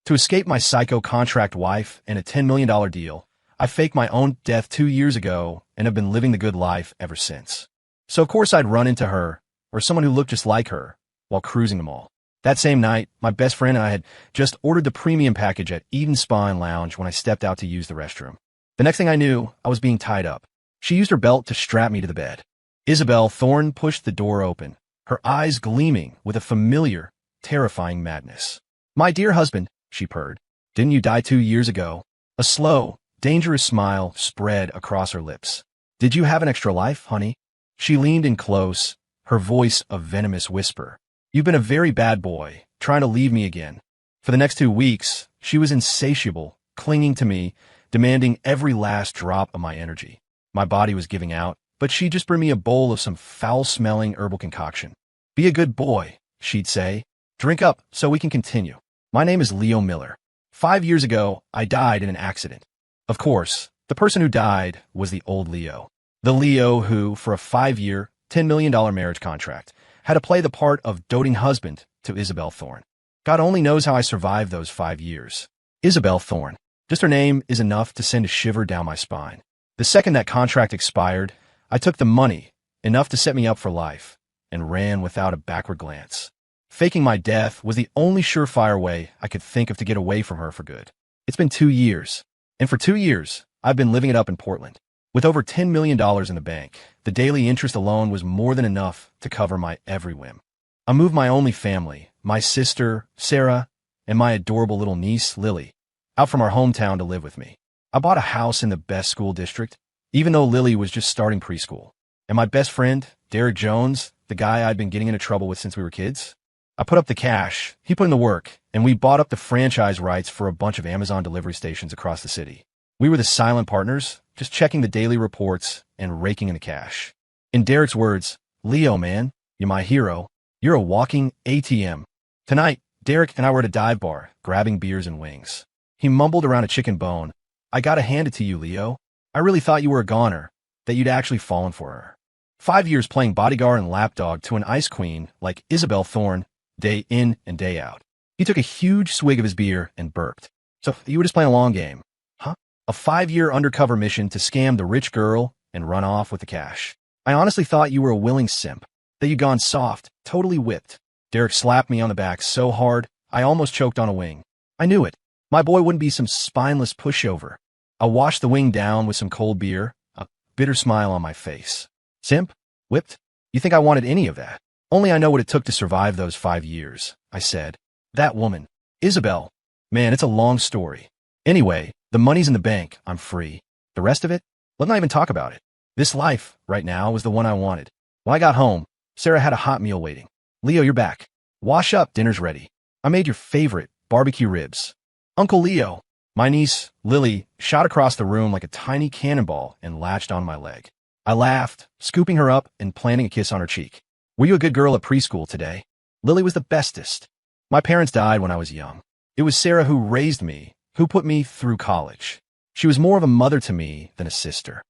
To escape my psycho contract wife and a $10 million deal, I faked my own death 2 years ago and have been living the good life ever since. So of course I'd run into her, or someone who looked just like her, while cruising the mall. That same night, my best friend and I had just ordered the premium package at Eden Spa and Lounge when I stepped out to use the restroom. The next thing I knew, I was being tied up. She used her belt to strap me to the bed. Isabel Thorne pushed the door open, her eyes gleaming with a familiar, terrifying madness. "My dear husband," she purred, "didn't you die 2 years ago?" A slow, dangerous smile spread across her lips. "Did you have an extra life, honey?" She leaned in close, her voice a venomous whisper. "You've been a very bad boy, trying to leave me again." For the next 2 weeks, she was insatiable, clinging to me, demanding every last drop of my energy. My body was giving out, but she'd just bring me a bowl of some foul-smelling herbal concoction. "Be a good boy," she'd say. "Drink up so we can continue. My name is Leo Miller. 5 years ago, I died in an accident." Of course, the person who died was the old Leo. The Leo who, for a 5-year, $10 million marriage contract, had to play the part of doting husband to Isabel Thorne. God only knows how I survived those 5 years. Isabel Thorne. Just her name is enough to send a shiver down my spine. The second that contract expired, I took the money, enough to set me up for life, and ran without a backward glance. Faking my death was the only surefire way I could think of to get away from her for good. It's been 2 years, and for 2 years, I've been living it up in Portland. With over $10 million in the bank, the daily interest alone was more than enough to cover my every whim. I moved my only family, my sister, Sarah, and my adorable little niece, Lily, out from our hometown to live with me. I bought a house in the best school district, even though Lily was just starting preschool. And my best friend, Derek Jones, the guy I'd been getting into trouble with since we were kids, I put up the cash, he put in the work, and we bought up the franchise rights for a bunch of Amazon delivery stations across the city. We were the silent partners, just checking the daily reports and raking in the cash. In Derek's words, "Leo, man, you're my hero. You're a walking ATM." Tonight, Derek and I were at a dive bar, grabbing beers and wings. He mumbled around a chicken bone. "I gotta hand it to you, Leo. I really thought you were a goner, that you'd actually fallen for her. 5 years playing bodyguard and lapdog to an ice queen like Isabel Thorne, day in and day out." He took a huge swig of his beer and burped. "So you were just playing a long game, huh? A 5-year undercover mission to scam the rich girl and run off with the cash. I honestly thought you were a willing simp, that you'd gone soft, totally whipped." Derek slapped me on the back so hard, I almost choked on a wing. I knew it. My boy wouldn't be some spineless pushover. I washed the wing down with some cold beer, a bitter smile on my face. "Simp? Whipped? You think I wanted any of that? Only I know what it took to survive those 5 years," I said. "That woman, Isabel, man, it's a long story. Anyway, the money's in the bank, I'm free. The rest of it? Let's not even talk about it. This life, right now, was the one I wanted." When I got home, Sarah had a hot meal waiting. "Leo, you're back. Wash up, dinner's ready. I made your favorite, barbecue ribs." "Uncle Leo." My niece, Lily, shot across the room like a tiny cannonball and latched on my leg. I laughed, scooping her up and planting a kiss on her cheek. "Were you a good girl at preschool today?" Lily was the bestest. My parents died when I was young. It was Sarah who raised me, who put me through college. She was more of a mother to me than a sister.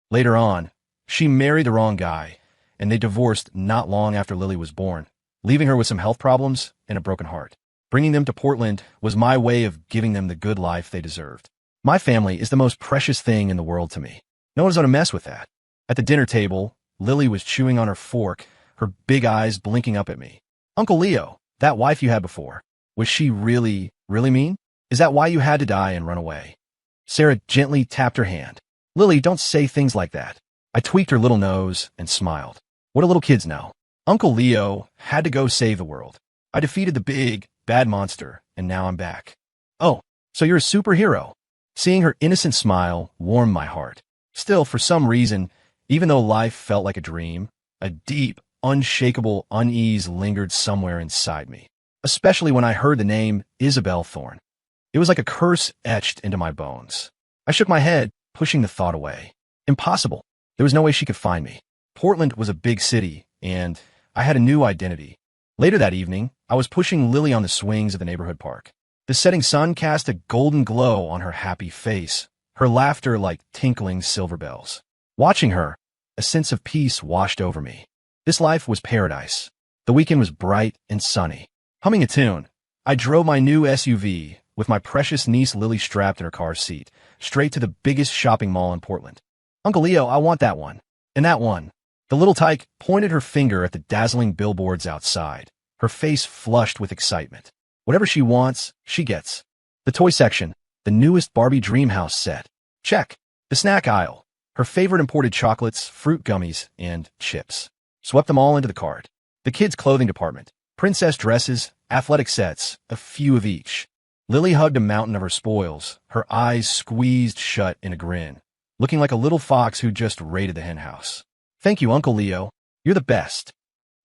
Later on, she married the wrong guy, and they divorced not long after Lily was born, leaving her with some health problems and a broken heart. Bringing them to Portland was my way of giving them the good life they deserved. My family is the most precious thing in the world to me. No one's going to mess with that. At the dinner table, Lily was chewing on her fork, her big eyes blinking up at me. "Uncle Leo, that wife you had before, was she really, really mean? Is that why you had to die and run away?" Sarah gently tapped her hand. "Lily, don't say things like that." I tweaked her little nose and smiled. What do little kids know? Uncle Leo had to go save the world. I defeated the big, bad monster, and now I'm back. "Oh, so you're a superhero." Seeing her innocent smile warmed my heart. Still, for some reason, even though life felt like a dream, a deep, unshakable unease lingered somewhere inside me, especially when I heard the name Isabel Thorne. It was like a curse etched into my bones. I shook my head, pushing the thought away. Impossible. There was no way she could find me. Portland was a big city, and I had a new identity. Later that evening, I was pushing Lily on the swings of the neighborhood park. The setting sun cast a golden glow on her happy face, her laughter like tinkling silver bells. Watching her, a sense of peace washed over me. This life was paradise. The weekend was bright and sunny. Humming a tune, I drove my new SUV, with my precious niece Lily strapped in her car seat, straight to the biggest shopping mall in Portland. Uncle Leo, I want that one. And that one. The little tyke pointed her finger at the dazzling billboards outside, her face flushed with excitement. Whatever she wants, she gets. The toy section, the newest Barbie Dreamhouse set. Check. The snack aisle, her favorite imported chocolates, fruit gummies, and chips. Swept them all into the cart. The kids' clothing department, princess dresses, athletic sets, a few of each. Lily hugged a mountain of her spoils, her eyes squeezed shut in a grin, looking like a little fox who just raided the henhouse. Thank you, Uncle Leo. You're the best.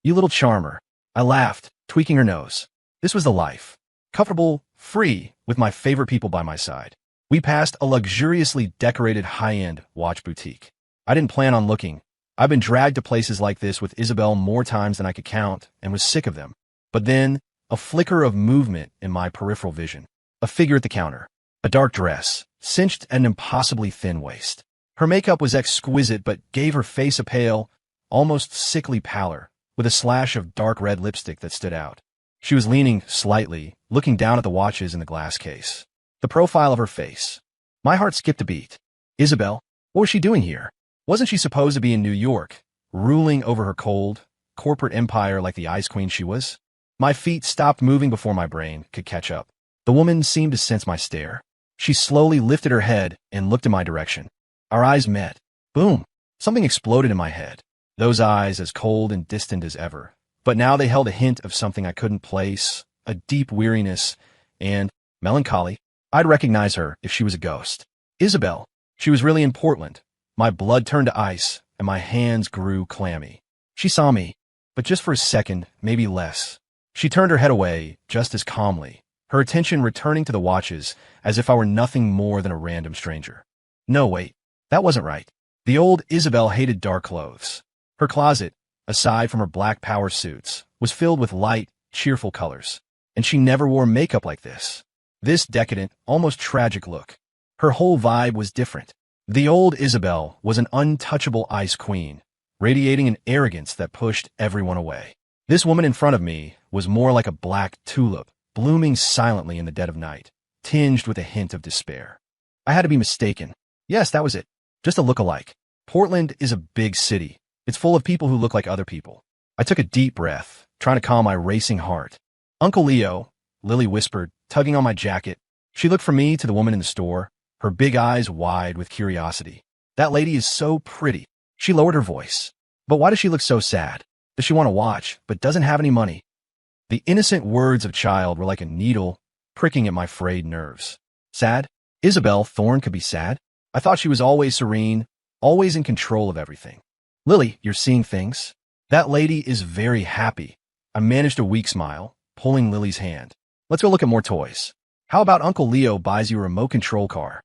You little charmer. I laughed, tweaking her nose. This was the life. Comfortable, free, with my favorite people by my side. We passed a luxuriously decorated high-end watch boutique. I didn't plan on looking. I've been dragged to places like this with Isabel more times than I could count and was sick of them. But then, a flicker of movement in my peripheral vision. A figure at the counter. A dark dress, cinched at an impossibly thin waist. Her makeup was exquisite but gave her face a pale, almost sickly pallor, with a slash of dark red lipstick that stood out. She was leaning slightly, looking down at the watches in the glass case. The profile of her face. My heart skipped a beat. Isabel, what was she doing here? Wasn't she supposed to be in New York, ruling over her cold, corporate empire like the ice queen she was? My feet stopped moving before my brain could catch up. The woman seemed to sense my stare. She slowly lifted her head and looked in my direction. Our eyes met. Boom! Something exploded in my head. Those eyes as cold and distant as ever. But now they held a hint of something I couldn't place, a deep weariness, and melancholy. I'd recognize her if she was a ghost. Isabel. She was really in Portland. My blood turned to ice, and my hands grew clammy. She saw me, but just for a second, maybe less. She turned her head away, just as calmly, her attention returning to the watches as if I were nothing more than a random stranger. No, wait, that wasn't right. The old Isabel hated dark clothes. Her closet, aside from her black power suits, was filled with light, cheerful colors. And she never wore makeup like this. This decadent, almost tragic look. Her whole vibe was different. The old Isabel was an untouchable ice queen, radiating an arrogance that pushed everyone away. This woman in front of me was more like a black tulip, blooming silently in the dead of night, tinged with a hint of despair. I had to be mistaken. Yes, that was it. Just a look-alike. Portland is a big city. It's full of people who look like other people. I took a deep breath, trying to calm my racing heart. Uncle Leo, Lily whispered, tugging on my jacket. She looked from me to the woman in the store, her big eyes wide with curiosity. That lady is so pretty. She lowered her voice. But why does she look so sad? Does she want to watch, but doesn't have any money? The innocent words of a child were like a needle, pricking at my frayed nerves. Sad? Isabel Thorne could be sad? I thought she was always serene, always in control of everything. Lily, you're seeing things? That lady is very happy. I managed a weak smile, pulling Lily's hand. Let's go look at more toys. How about Uncle Leo buys you a remote control car?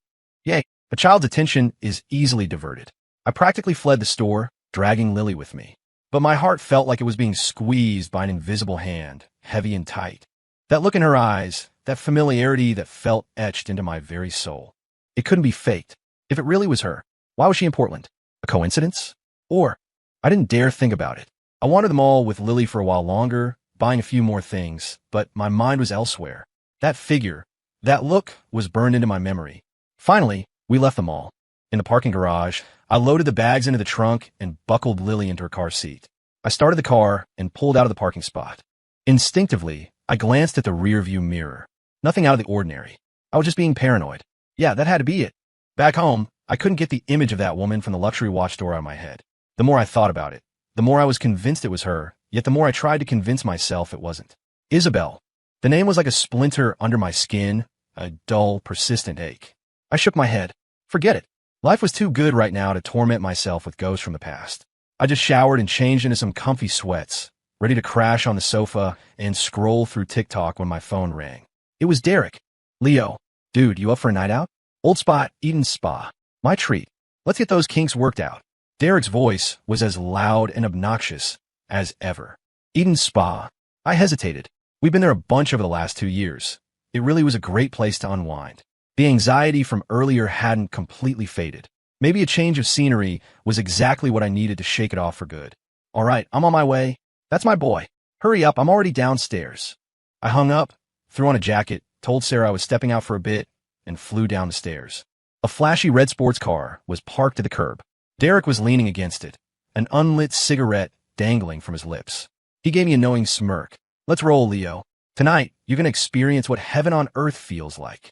Yay, a child's attention is easily diverted. I practically fled the store, dragging Lily with me. But my heart felt like it was being squeezed by an invisible hand, heavy and tight. That look in her eyes, that familiarity that felt etched into my very soul. It couldn't be faked. If it really was her, why was she in Portland? A coincidence? Or, I didn't dare think about it. I wanted them all with Lily for a while longer, buying a few more things, but my mind was elsewhere. That figure, that look was burned into my memory. Finally, we left the mall. In the parking garage, I loaded the bags into the trunk and buckled Lily into her car seat. I started the car and pulled out of the parking spot. Instinctively, I glanced at the rearview mirror. Nothing out of the ordinary. I was just being paranoid. Yeah, that had to be it. Back home, I couldn't get the image of that woman from the luxury watch store out of my head. The more I thought about it, the more I was convinced it was her, yet the more I tried to convince myself it wasn't. Isabel. The name was like a splinter under my skin, a dull, persistent ache. I shook my head. Forget it. Life was too good right now to torment myself with ghosts from the past. I just showered and changed into some comfy sweats, ready to crash on the sofa and scroll through TikTok when my phone rang. It was Derek. Leo. Dude, you up for a night out? Old spot, Eden Spa. My treat. Let's get those kinks worked out. Derek's voice was as loud and obnoxious as ever. Eden Spa. I hesitated. We've been there a bunch over the last 2 years. It really was a great place to unwind. The anxiety from earlier hadn't completely faded. Maybe a change of scenery was exactly what I needed to shake it off for good. All right, I'm on my way. That's my boy. Hurry up, I'm already downstairs. I hung up, threw on a jacket, told Sarah I was stepping out for a bit, and flew down the stairs. A flashy red sports car was parked at the curb. Derek was leaning against it, an unlit cigarette dangling from his lips. He gave me a knowing smirk. "Let's roll, Leo. Tonight, you're going to experience what heaven on earth feels like."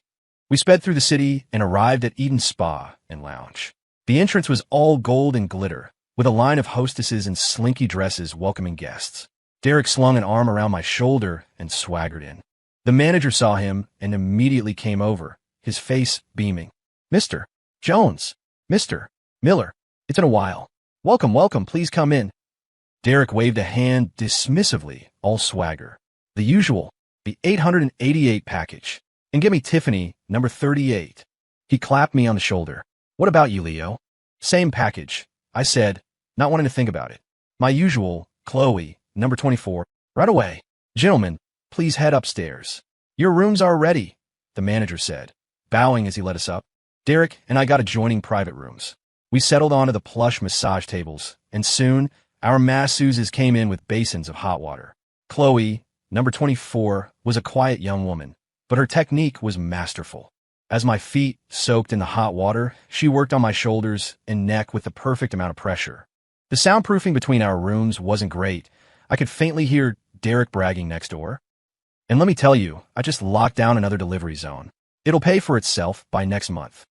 We sped through the city and arrived at Eden Spa and Lounge. The entrance was all gold and glitter, with a line of hostesses in slinky dresses welcoming guests. Derek slung an arm around my shoulder and swaggered in. The manager saw him and immediately came over, his face beaming. "Mr. Jones, Mr. Miller, it's been a while. Welcome, welcome, please come in." Derek waved a hand dismissively, all swagger. "The usual, the 888 package. And get me Tiffany, number 38. He clapped me on the shoulder. "What about you, Leo?" "Same package," I said, not wanting to think about it. "My usual, Chloe, number 24. Right away. Gentlemen, please head upstairs." "Your rooms are ready," the manager said, bowing as he led us up. Derek and I got adjoining private rooms. We settled onto the plush massage tables, and soon our masseuses came in with basins of hot water. Chloe, number 24, was a quiet young woman, but her technique was masterful. As my feet soaked in the hot water, she worked on my shoulders and neck with the perfect amount of pressure. The soundproofing between our rooms wasn't great. I could faintly hear Derek bragging next door. And let me tell you, I just locked down another delivery zone. It'll pay for itself by next month.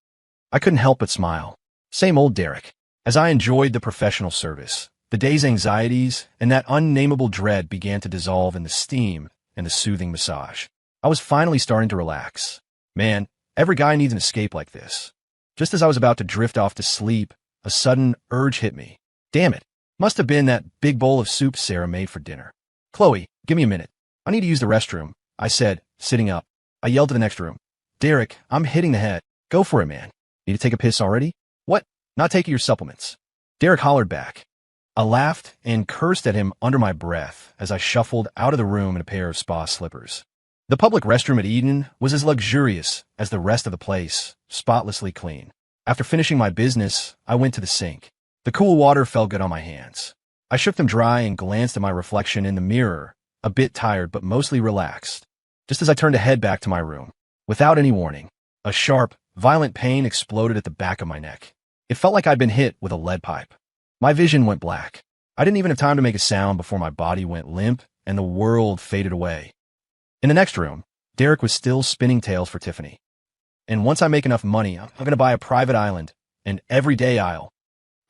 I couldn't help but smile. Same old Derek. As I enjoyed the professional service, the day's anxieties and that unnameable dread began to dissolve in the steam and the soothing massage. I was finally starting to relax. Man, every guy needs an escape like this. Just as I was about to drift off to sleep, a sudden urge hit me. Damn it. Must have been that big bowl of soup Sarah made for dinner. "Chloe, give me a minute. I need to use the restroom," I said, sitting up. I yelled to the next room. "Derek, I'm hitting the head. Go for it, man. Need to take a piss already?" "What? Not taking your supplements." Derek hollered back. I laughed and cursed at him under my breath as I shuffled out of the room in a pair of spa slippers. The public restroom at Eden was as luxurious as the rest of the place, spotlessly clean. After finishing my business, I went to the sink. The cool water felt good on my hands. I shook them dry and glanced at my reflection in the mirror, a bit tired but mostly relaxed. Just as I turned to head back to my room, without any warning, a sharp, violent pain exploded at the back of my neck. It felt like I'd been hit with a lead pipe. My vision went black. I didn't even have time to make a sound before my body went limp and the world faded away. In the next room, Derek was still spinning tales for Tiffany. "And once I make enough money, I'm going to buy a private island, an everyday isle."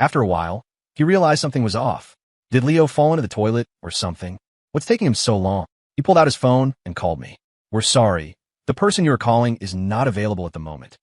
After a while, he realized something was off. Did Leo fall into the toilet or something? What's taking him so long? He pulled out his phone and called me. "We're sorry. The person you are calling is not available at the moment."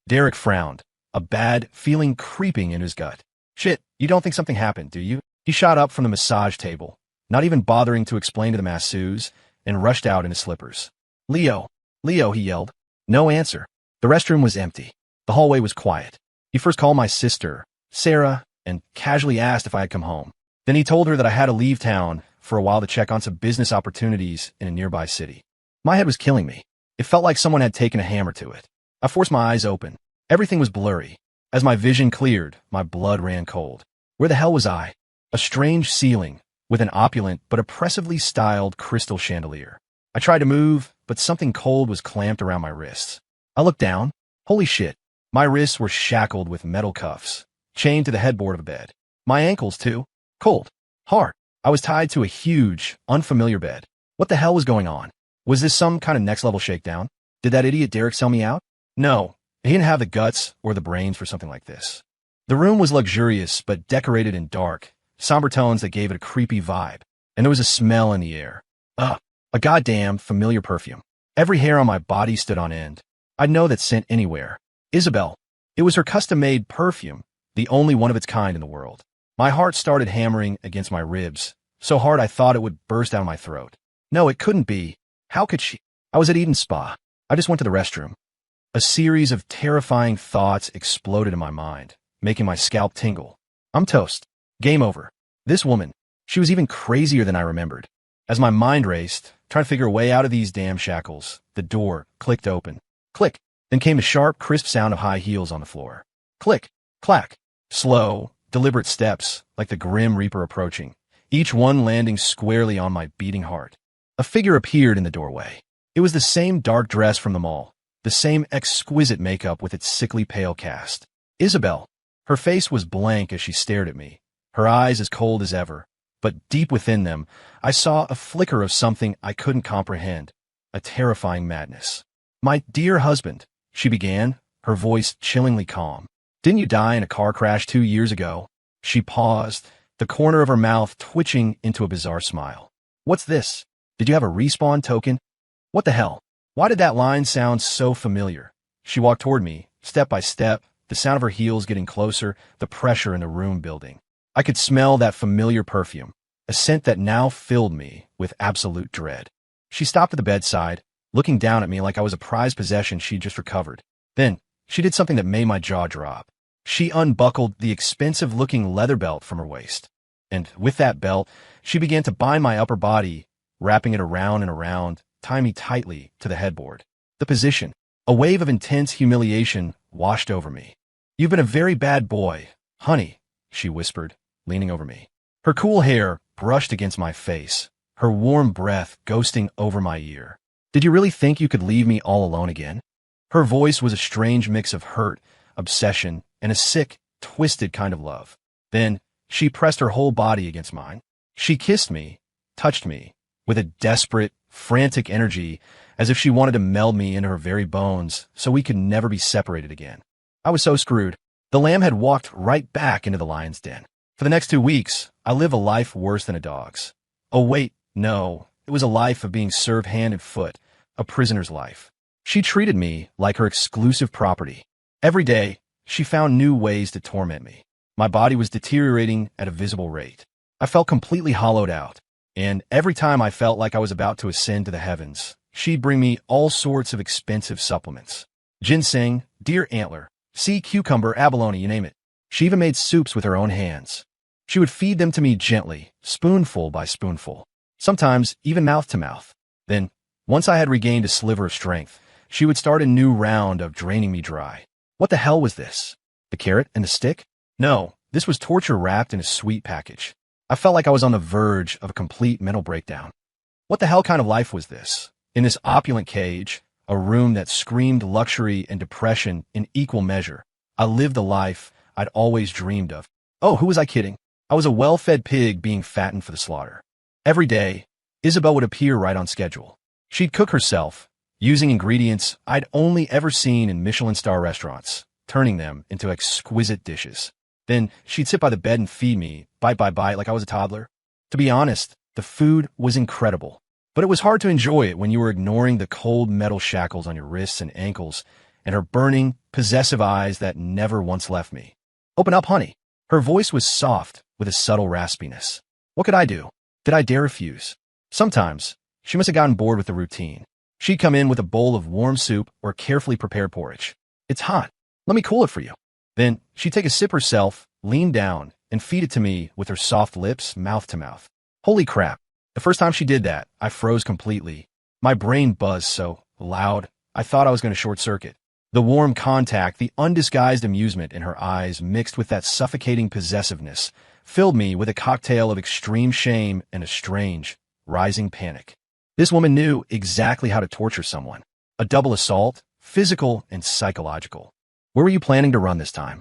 Derek frowned, a bad feeling creeping in his gut. "Shit, you don't think something happened, do you?" He shot up from the massage table, not even bothering to explain to the masseuse, and rushed out in his slippers. "Leo, Leo," he yelled. No answer. The restroom was empty. The hallway was quiet. He first called my sister, Sarah, and casually asked if I had come home. Then he told her that I had to leave town for a while to check on some business opportunities in a nearby city. My head was killing me. It felt like someone had taken a hammer to it. I forced my eyes open. Everything was blurry. As my vision cleared, my blood ran cold. Where the hell was I? A strange ceiling, with an opulent but oppressively styled crystal chandelier. I tried to move, but something cold was clamped around my wrists. I looked down. Holy shit. My wrists were shackled with metal cuffs, chained to the headboard of a bed. My ankles, too. Cold. Hard. I was tied to a huge, unfamiliar bed. What the hell was going on? Was this some kind of next-level shakedown? Did that idiot Derek sell me out? No, he didn't have the guts or the brains for something like this. The room was luxurious, but decorated in dark, somber tones that gave it a creepy vibe. And there was a smell in the air. A goddamn familiar perfume. Every hair on my body stood on end. I'd know that scent anywhere. Isabel. It was her custom-made perfume, the only one of its kind in the world. My heart started hammering against my ribs, so hard I thought it would burst out of my throat. No, it couldn't be. How could she? I was at Eden Spa. I just went to the restroom. A series of terrifying thoughts exploded in my mind, making my scalp tingle. I'm toast. Game over. This woman, she was even crazier than I remembered. As my mind raced, trying to figure a way out of these damn shackles, the door clicked open. Click. Then came the sharp, crisp sound of high heels on the floor. Click. Clack. Slow, deliberate steps, like the Grim Reaper approaching, each one landing squarely on my beating heart. A figure appeared in the doorway. It was the same dark dress from the mall, the same exquisite makeup with its sickly pale cast. Isabel. Her face was blank as she stared at me, her eyes as cold as ever, but deep within them, I saw a flicker of something I couldn't comprehend, a terrifying madness. "My dear husband," she began, her voice chillingly calm. "Didn't you die in a car crash 2 years ago?" She paused, the corner of her mouth twitching into a bizarre smile. "What's this? Did you have a respawn token? What the hell? Why did that line sound so familiar?" She walked toward me, step by step, the sound of her heels getting closer, the pressure in the room building. I could smell that familiar perfume, a scent that now filled me with absolute dread. She stopped at the bedside, looking down at me like I was a prized possession she'd just recovered. Then, she did something that made my jaw drop. She unbuckled the expensive-looking leather belt from her waist. And with that belt, she began to bind my upper body, wrapping it around and around, tying me tightly to the headboard. The position. A wave of intense humiliation washed over me. "You've been a very bad boy, honey," she whispered, leaning over me. Her cool hair brushed against my face, her warm breath ghosting over my ear. "Did you really think you could leave me all alone again?" Her voice was a strange mix of hurt, obsession, and a sick, twisted kind of love. Then, she pressed her whole body against mine. She kissed me, touched me, with a desperate, frantic energy, as if she wanted to meld me into her very bones so we could never be separated again. I was so screwed. The lamb had walked right back into the lion's den. For the next 2 weeks, I lived a life worse than a dog's. Oh wait, no, it was a life of being served hand and foot, a prisoner's life. She treated me like her exclusive property. Every day, she found new ways to torment me. My body was deteriorating at a visible rate. I felt completely hollowed out, and every time I felt like I was about to ascend to the heavens, she'd bring me all sorts of expensive supplements. Ginseng, deer antler, sea cucumber, abalone, you name it. She even made soups with her own hands. She would feed them to me gently, spoonful by spoonful, sometimes even mouth to mouth. Then, once I had regained a sliver of strength, she would start a new round of draining me dry. What the hell was this? The carrot and the stick? No, this was torture wrapped in a sweet package. I felt like I was on the verge of a complete mental breakdown. What the hell kind of life was this? In this opulent cage, a room that screamed luxury and depression in equal measure, I lived the life I'd always dreamed of. Oh, who was I kidding? I was a well-fed pig being fattened for the slaughter. Every day, Isabel would appear right on schedule. She'd cook herself, using ingredients I'd only ever seen in Michelin-star restaurants, turning them into exquisite dishes. Then she'd sit by the bed and feed me, bite by bite, like I was a toddler. To be honest, the food was incredible, but it was hard to enjoy it when you were ignoring the cold metal shackles on your wrists and ankles and her burning, possessive eyes that never once left me. "Open up, honey." Her voice was soft with a subtle raspiness. What could I do? Did I dare refuse? Sometimes, she must have gotten bored with the routine. She'd come in with a bowl of warm soup or carefully prepared porridge. "It's hot. Let me cool it for you." Then, she'd take a sip herself, lean down, and feed it to me with her soft lips, mouth to mouth. Holy crap. The first time she did that, I froze completely. My brain buzzed so loud, I thought I was going to short circuit. The warm contact, the undisguised amusement in her eyes mixed with that suffocating possessiveness filled me with a cocktail of extreme shame and a strange, rising panic. This woman knew exactly how to torture someone. A double assault, physical and psychological. "Where were you planning to run this time?"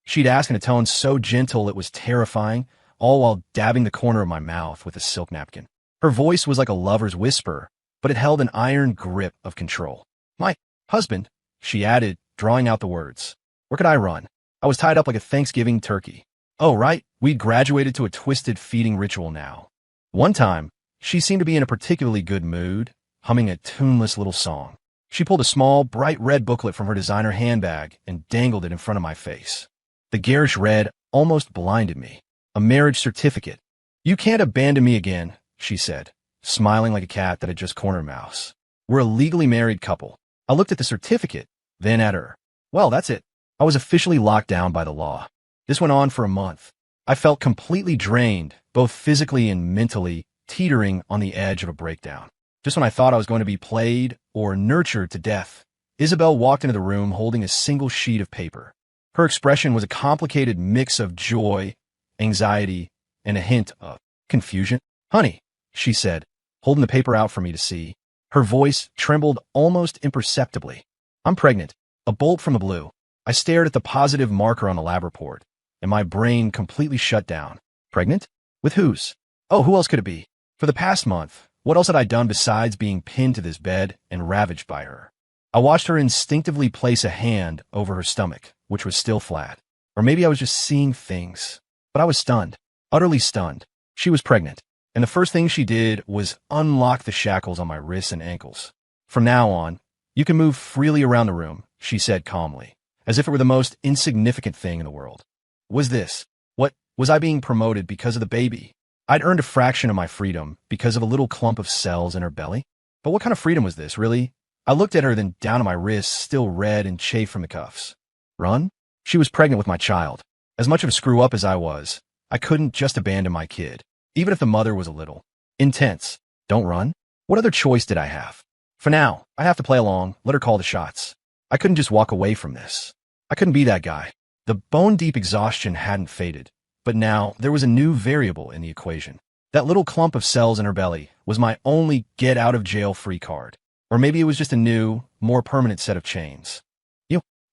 She'd ask in a tone so gentle it was terrifying, all while dabbing the corner of my mouth with a silk napkin. Her voice was like a lover's whisper, but it held an iron grip of control. "My husband," she added, drawing out the words. "Where could I run? I was tied up like a Thanksgiving turkey." Oh, right, we'd graduated to a twisted feeding ritual now. One time, she seemed to be in a particularly good mood, humming a tuneless little song. She pulled a small, bright red booklet from her designer handbag and dangled it in front of my face. The garish red almost blinded me. A marriage certificate. "You can't abandon me again," she said, smiling like a cat that had just cornered a mouse. "We're a legally married couple." I looked at the certificate, then at her. Well, that's it. I was officially locked down by the law. This went on for a month. I felt completely drained, both physically and mentally, teetering on the edge of a breakdown. Just when I thought I was going to be played or nurtured to death, Isabel walked into the room holding a single sheet of paper. Her expression was a complicated mix of joy, anxiety, and a hint of confusion. "Honey," she said, holding the paper out for me to see. Her voice trembled almost imperceptibly. I'm pregnant. A bolt from the blue. I stared at the positive marker on the lab report, and my brain completely shut down. Pregnant? With whose? Oh, who else could it be? For the past month, what else had I done besides being pinned to this bed and ravaged by her? I watched her instinctively place a hand over her stomach, which was still flat. Or maybe I was just seeing things. But I was stunned. Utterly stunned. She was pregnant. And the first thing she did was unlock the shackles on my wrists and ankles. From now on, you can move freely around the room, she said calmly, as if it were the most insignificant thing in the world. Was this? What, was I being promoted because of the baby? I'd earned a fraction of my freedom because of a little clump of cells in her belly? But what kind of freedom was this, really? I looked at her, then down at my wrists, still red and chafed from the cuffs. Run? She was pregnant with my child. As much of a screw-up as I was, I couldn't just abandon my kid, even if the mother was a little intense. Don't run? What other choice did I have? For now, I have to play along, let her call the shots. I couldn't just walk away from this. I couldn't be that guy. The bone-deep exhaustion hadn't faded, but now there was a new variable in the equation. That little clump of cells in her belly was my only get-out-of-jail-free card. Or maybe it was just a new, more permanent set of chains.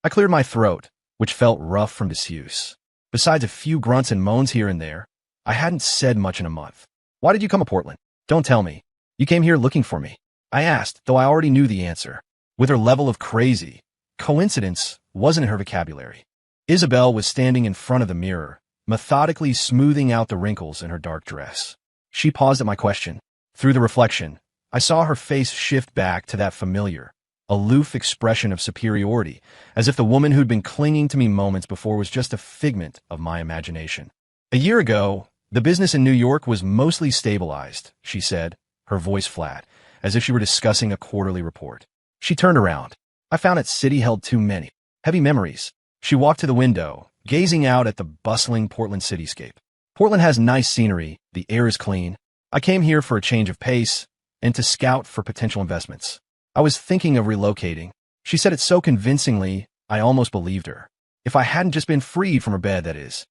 I cleared my throat, which felt rough from disuse. Besides a few grunts and moans here and there, I hadn't said much in a month. Why did you come to Portland? Don't tell me. You came here looking for me. I asked, though I already knew the answer. With her level of crazy, coincidence wasn't in her vocabulary. Isabel was standing in front of the mirror, methodically smoothing out the wrinkles in her dark dress. She paused at my question. Through the reflection, I saw her face shift back to that familiar, aloof expression of superiority, as if the woman who'd been clinging to me moments before was just a figment of my imagination. A year ago, the business in New York was mostly stabilized, she said, her voice flat, as if she were discussing a quarterly report. She turned around. I found that city held too many heavy memories. She walked to the window, gazing out at the bustling Portland cityscape. Portland has nice scenery, the air is clean. I came here for a change of pace and to scout for potential investments. I was thinking of relocating. She said it so convincingly, I almost believed her. If I hadn't just been freed from her bed, that is.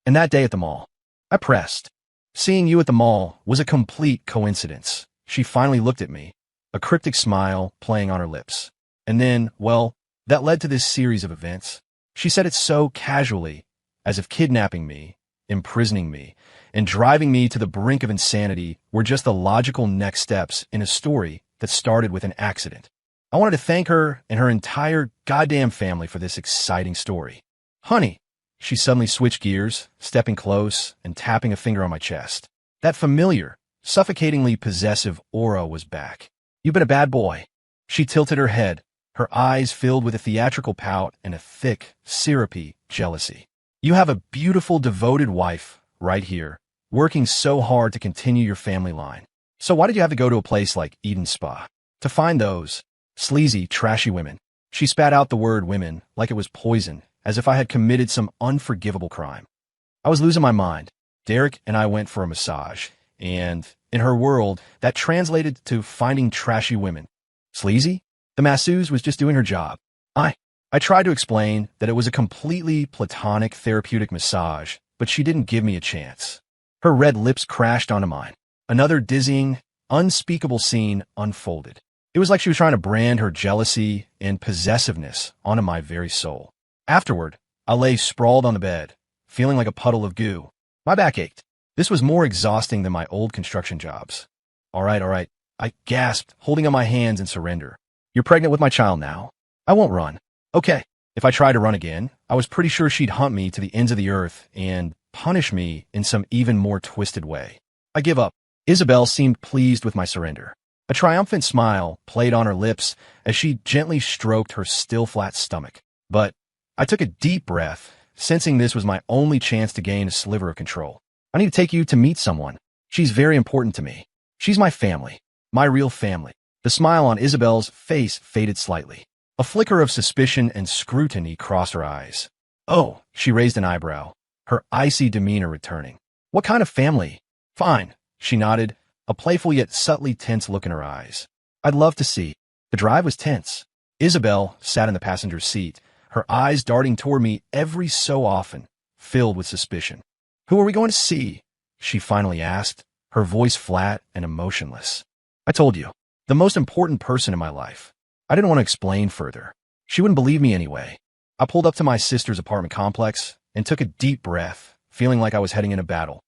And that day at the mall, I pressed. Seeing you at the mall was a complete coincidence. She finally looked at me, a cryptic smile playing on her lips. And then, well, that led to this series of events. She said it so casually, as if kidnapping me, imprisoning me, and driving me to the brink of insanity were just the logical next steps in a story that started with an accident. I wanted to thank her and her entire goddamn family for this exciting story. Honey, she suddenly switched gears, stepping close and tapping a finger on my chest. That familiar, suffocatingly possessive aura was back. You've been a bad boy. She tilted her head, her eyes filled with a theatrical pout and a thick, syrupy jealousy. You have a beautiful, devoted wife right here, working so hard to continue your family line. So why did you have to go to a place like Eden Spa? To find those sleazy, trashy women. She spat out the word women like it was poison, as if I had committed some unforgivable crime. I was losing my mind. Derek and I went for a massage, and, in her world, that translated to finding trashy women. Sleazy? The masseuse was just doing her job. I tried to explain that it was a completely platonic therapeutic massage, but she didn't give me a chance. Her red lips crashed onto mine. Another dizzying, unspeakable scene unfolded. It was like she was trying to brand her jealousy and possessiveness onto my very soul. Afterward, I lay sprawled on the bed, feeling like a puddle of goo. My back ached. This was more exhausting than my old construction jobs. All right, I gasped, holding on my hands in surrender. You're pregnant with my child now. I won't run. Okay. If I tried to run again, I was pretty sure she'd hunt me to the ends of the earth and punish me in some even more twisted way. I give up. Isabel seemed pleased with my surrender. A triumphant smile played on her lips as she gently stroked her still flat stomach. But I took a deep breath, sensing this was my only chance to gain a sliver of control. I need to take you to meet someone. She's very important to me. She's my family. My real family. The smile on Isabel's face faded slightly. A flicker of suspicion and scrutiny crossed her eyes. Oh, she raised an eyebrow, her icy demeanor returning. What kind of family? Fine, she nodded, a playful yet subtly tense look in her eyes. I'd love to see. The drive was tense. Isabel sat in the passenger seat, her eyes darting toward me every so often, filled with suspicion. Who are we going to see? She finally asked, her voice flat and emotionless. I told you. The most important person in my life. I didn't want to explain further. She wouldn't believe me anyway. I pulled up to my sister's apartment complex and took a deep breath, feeling like I was heading into battle.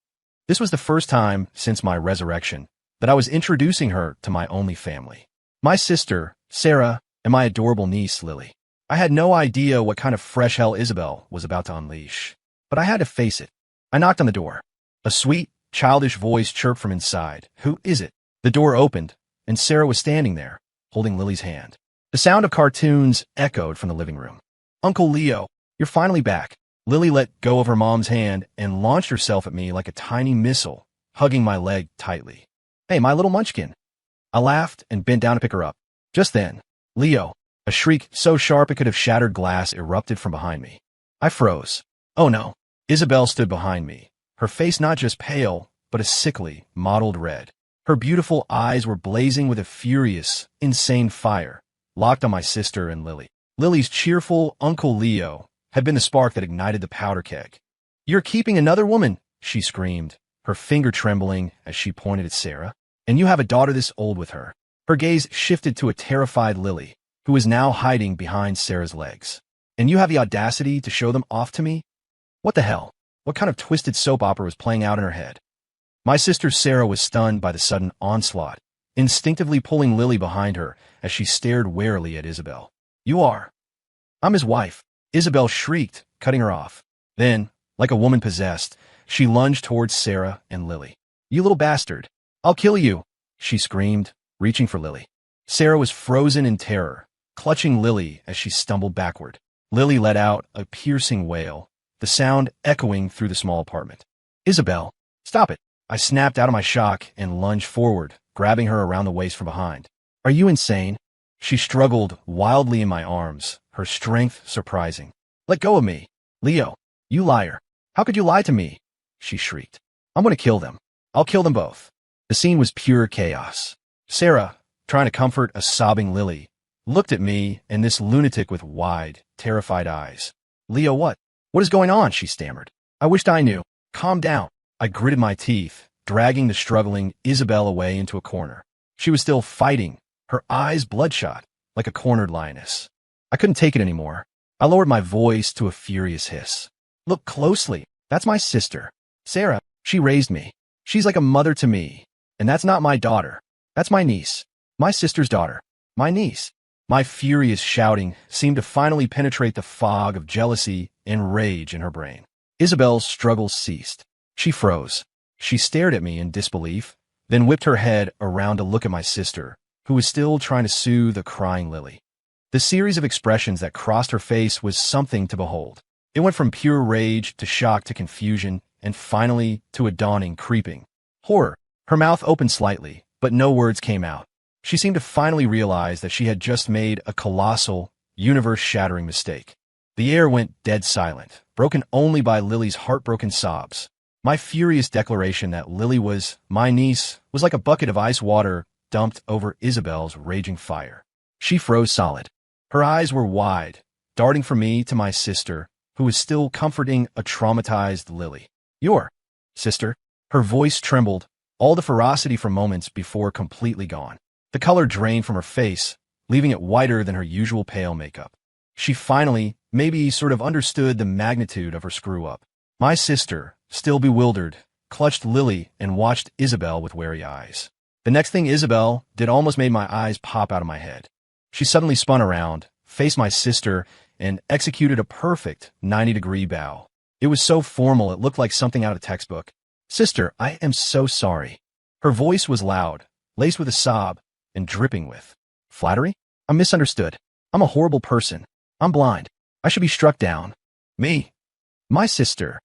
This was the first time since my resurrection that I was introducing her to my only family. My sister, Sarah, and my adorable niece, Lily. I had no idea what kind of fresh hell Isabel was about to unleash, but I had to face it. I knocked on the door. A sweet, childish voice chirped from inside. "Who is it?" The door opened, and Sarah was standing there, holding Lily's hand. The sound of cartoons echoed from the living room. "Uncle Leo, you're finally back." Lily let go of her mom's hand and launched herself at me like a tiny missile, hugging my leg tightly. "Hey, my little munchkin." I laughed and bent down to pick her up. Just then, "Leo," a shriek so sharp it could have shattered glass erupted from behind me. I froze. Oh no. Isabel stood behind me, her face not just pale, but a sickly, mottled red. Her beautiful eyes were blazing with a furious, insane fire, locked on my sister and Lily. Lily's cheerful Uncle Leo had been the spark that ignited the powder keg. "You're keeping another woman," she screamed, her finger trembling as she pointed at Sarah. "And you have a daughter this old with her." Her gaze shifted to a terrified Lily, who was now hiding behind Sarah's legs. "And you have the audacity to show them off to me?" What the hell? What kind of twisted soap opera was playing out in her head? My sister Sarah was stunned by the sudden onslaught, instinctively pulling Lily behind her as she stared warily at Isabel. "You are." "I'm his wife," Isabel shrieked, cutting her off. Then, like a woman possessed, she lunged towards Sarah and Lily. "You little bastard. I'll kill you," she screamed, reaching for Lily. Sarah was frozen in terror, clutching Lily as she stumbled backward. Lily let out a piercing wail, the sound echoing through the small apartment. "Isabel, stop it." I snapped out of my shock and lunged forward, grabbing her around the waist from behind. "Are you insane?" She struggled wildly in my arms, her strength surprising. "Let go of me. Leo, you liar. How could you lie to me?" she shrieked. "I'm going to kill them. I'll kill them both." The scene was pure chaos. Sarah, trying to comfort a sobbing Lily, looked at me and this lunatic with wide, terrified eyes. "Leo, what? What is going on?" she stammered. "I wished I knew." "Calm down." I gritted my teeth, dragging the struggling Isabel away into a corner. She was still fighting, her eyes bloodshot, like a cornered lioness. I couldn't take it anymore. I lowered my voice to a furious hiss. "Look closely. That's my sister. Sarah, she raised me. She's like a mother to me. And that's not my daughter. That's my niece. My sister's daughter. My niece." My furious shouting seemed to finally penetrate the fog of jealousy and rage in her brain. Isabel's struggles ceased. She froze. She stared at me in disbelief, then whipped her head around to look at my sister, who was still trying to soothe a crying Lily. The series of expressions that crossed her face was something to behold. It went from pure rage to shock to confusion, and finally to a dawning, creeping horror. Her mouth opened slightly, but no words came out. She seemed to finally realize that she had just made a colossal, universe-shattering mistake. The air went dead silent, broken only by Lily's heartbroken sobs. My furious declaration that Lily was my niece was like a bucket of ice water dumped over Isabel's raging fire. She froze solid. Her eyes were wide, darting from me to my sister, who was still comforting a traumatized Lily. "Your sister?" Her voice trembled, all the ferocity from moments before completely gone. The color drained from her face, leaving it whiter than her usual pale makeup. She finally, maybe sort of understood the magnitude of her screw-up. My sister, still bewildered, clutched Lily and watched Isabel with wary eyes. The next thing Isabel did almost made my eyes pop out of my head. She suddenly spun around, faced my sister, and executed a perfect 90-degree bow. It was so formal it looked like something out of a textbook. "Sister, I am so sorry." Her voice was loud, laced with a sob, and dripping with flattery. "I'm misunderstood. I'm a horrible person. I'm blind. I should be struck down." "Me? My sister?"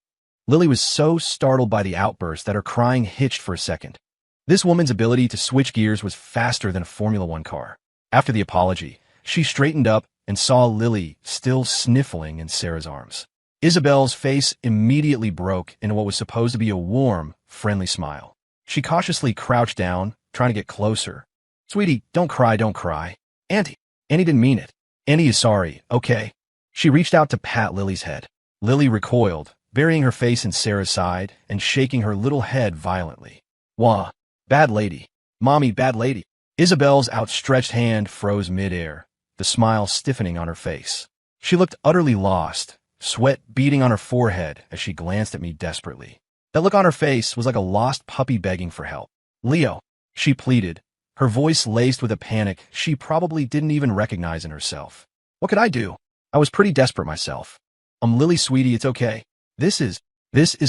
Lily was so startled by the outburst that her crying hitched for a second. This woman's ability to switch gears was faster than a Formula One car. After the apology, she straightened up and saw Lily still sniffling in Sarah's arms. Isabel's face immediately broke into what was supposed to be a warm, friendly smile. She cautiously crouched down, trying to get closer. "Sweetie, don't cry, don't cry. Auntie didn't mean it. Auntie is sorry, okay?" She reached out to pat Lily's head. Lily recoiled, burying her face in Sarah's side and shaking her little head violently. "Wah, bad lady. Mommy, bad lady." Isabel's outstretched hand froze midair, the smile stiffening on her face. She looked utterly lost, sweat beading on her forehead as she glanced at me desperately. That look on her face was like a lost puppy begging for help. "Leo," she pleaded, her voice laced with a panic she probably didn't even recognize in herself. What could I do? I was pretty desperate myself. Lily, sweetie, it's okay. This is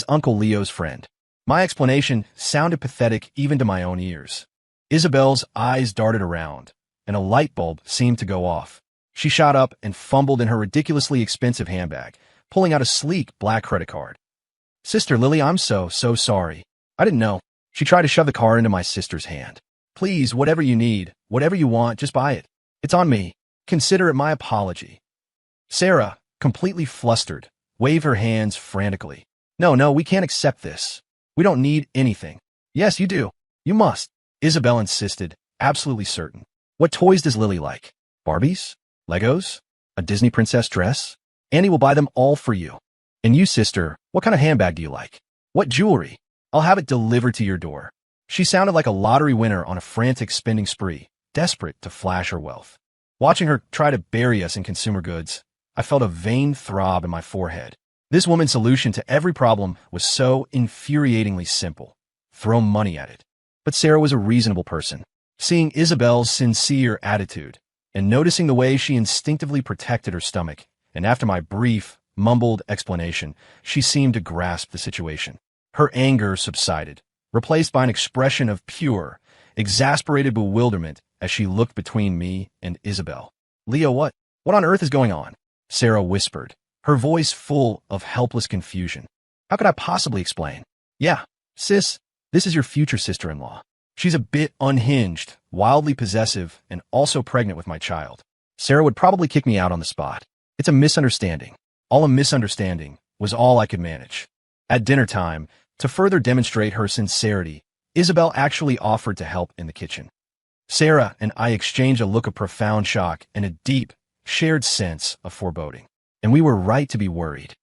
Uncle Leo's friend." My explanation sounded pathetic even to my own ears. Isabel's eyes darted around, and a light bulb seemed to go off. She shot up and fumbled in her ridiculously expensive handbag, pulling out a sleek black credit card. "Sister Lily, I'm so sorry. I didn't know." She tried to shove the card into my sister's hand. "Please, whatever you need, whatever you want, just buy it. It's on me. Consider it my apology." Sarah, completely flustered, waved her hands frantically. No, we can't accept this. We don't need anything." "Yes, you do. You must," Isabel insisted, absolutely certain. "What toys does Lily like? Barbies? Legos? A Disney princess dress? Annie will buy them all for you. And you, sister, what kind of handbag do you like? What jewelry? I'll have it delivered to your door." She sounded like a lottery winner on a frantic spending spree, desperate to flash her wealth. Watching her try to bury us in consumer goods, I felt a vain throb in my forehead. This woman's solution to every problem was so infuriatingly simple. Throw money at it. But Sarah was a reasonable person. Seeing Isabel's sincere attitude, and noticing the way she instinctively protected her stomach, and after my brief, mumbled explanation, she seemed to grasp the situation. Her anger subsided, replaced by an expression of pure, exasperated bewilderment as she looked between me and Isabel. "Leo, what on earth is going on?" Sarah whispered, her voice full of helpless confusion. "How could I possibly explain?" "Yeah, sis, this is your future sister-in-law. She's a bit unhinged, wildly possessive, and also pregnant with my child. Sarah would probably kick me out on the spot. It's a misunderstanding. All a misunderstanding was all I could manage." At dinner time, to further demonstrate her sincerity, Isabel actually offered to help in the kitchen. Sarah and I exchanged a look of profound shock and a deep, shared sense of foreboding. And we were right to be worried.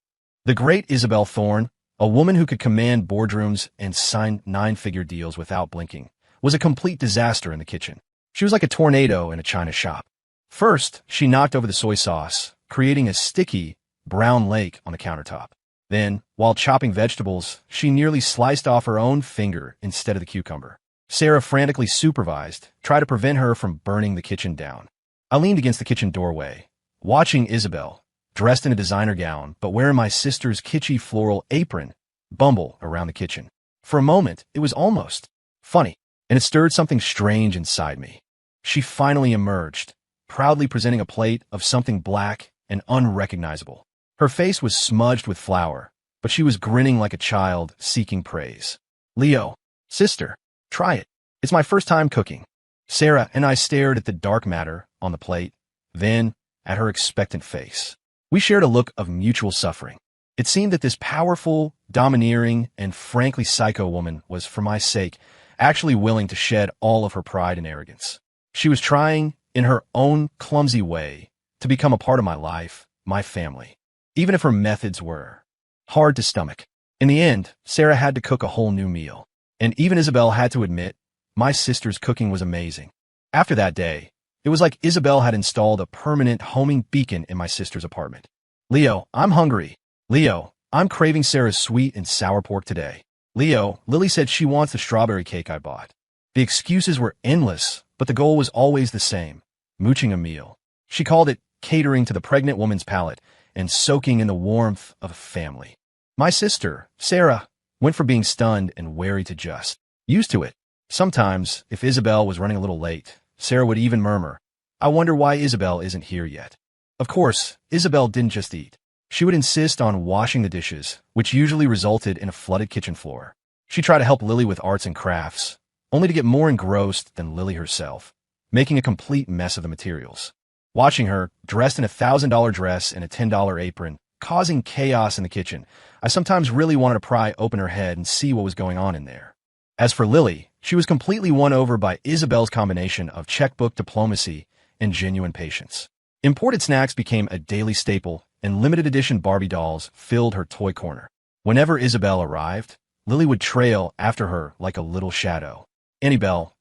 The great Isabel Thorne, a woman who could command boardrooms and sign nine-figure deals without blinking, was a complete disaster in the kitchen. She was like a tornado in a china shop. First, she knocked over the soy sauce, creating a sticky, brown lake on the countertop. Then, while chopping vegetables, she nearly sliced off her own finger instead of the cucumber. Sarah frantically supervised, tried to prevent her from burning the kitchen down. I leaned against the kitchen doorway, watching Isabel, dressed in a designer gown but wearing my sister's kitschy floral apron, bumble around the kitchen. For a moment, it was almost funny, and it stirred something strange inside me. She finally emerged, proudly presenting a plate of something black and unrecognizable. Her face was smudged with flour, but she was grinning like a child seeking praise. "Leo, sister, try it. It's my first time cooking." Sarah and I stared at the dark matter on the plate, then at her expectant face. We shared a look of mutual suffering. It seemed that this powerful, domineering, and frankly psycho woman was, for my sake, actually willing to shed all of her pride and arrogance. She was trying, in her own clumsy way, to become a part of my life, my family, even if her methods were hard to stomach. In the end, Sarah had to cook a whole new meal. And even Isabel had to admit, my sister's cooking was amazing. After that day, it was like Isabel had installed a permanent homing beacon in my sister's apartment. "Leo, I'm hungry. Leo, I'm craving Sarah's sweet and sour pork today. Leo, Lily said she wants the strawberry cake I bought." The excuses were endless, but the goal was always the same, mooching a meal. She called it catering to the pregnant woman's palate and soaking in the warmth of a family. My sister, Sarah, went from being stunned and wary to just used to it. Sometimes, if Isabel was running a little late, Sarah would even murmur, "I wonder why Isabel isn't here yet." Of course, Isabel didn't just eat. She would insist on washing the dishes, which usually resulted in a flooded kitchen floor. She tried to help Lily with arts and crafts, only to get more engrossed than Lily herself, making a complete mess of the materials. Watching her, dressed in a $1,000 dress and a $10 apron, causing chaos in the kitchen, I sometimes really wanted to pry open her head and see what was going on in there. As for Lily, she was completely won over by Isabel's combination of checkbook diplomacy and genuine patience. Imported snacks became a daily staple, and limited edition Barbie dolls filled her toy corner. Whenever Isabel arrived, Lily would trail after her like a little shadow. Annabelle,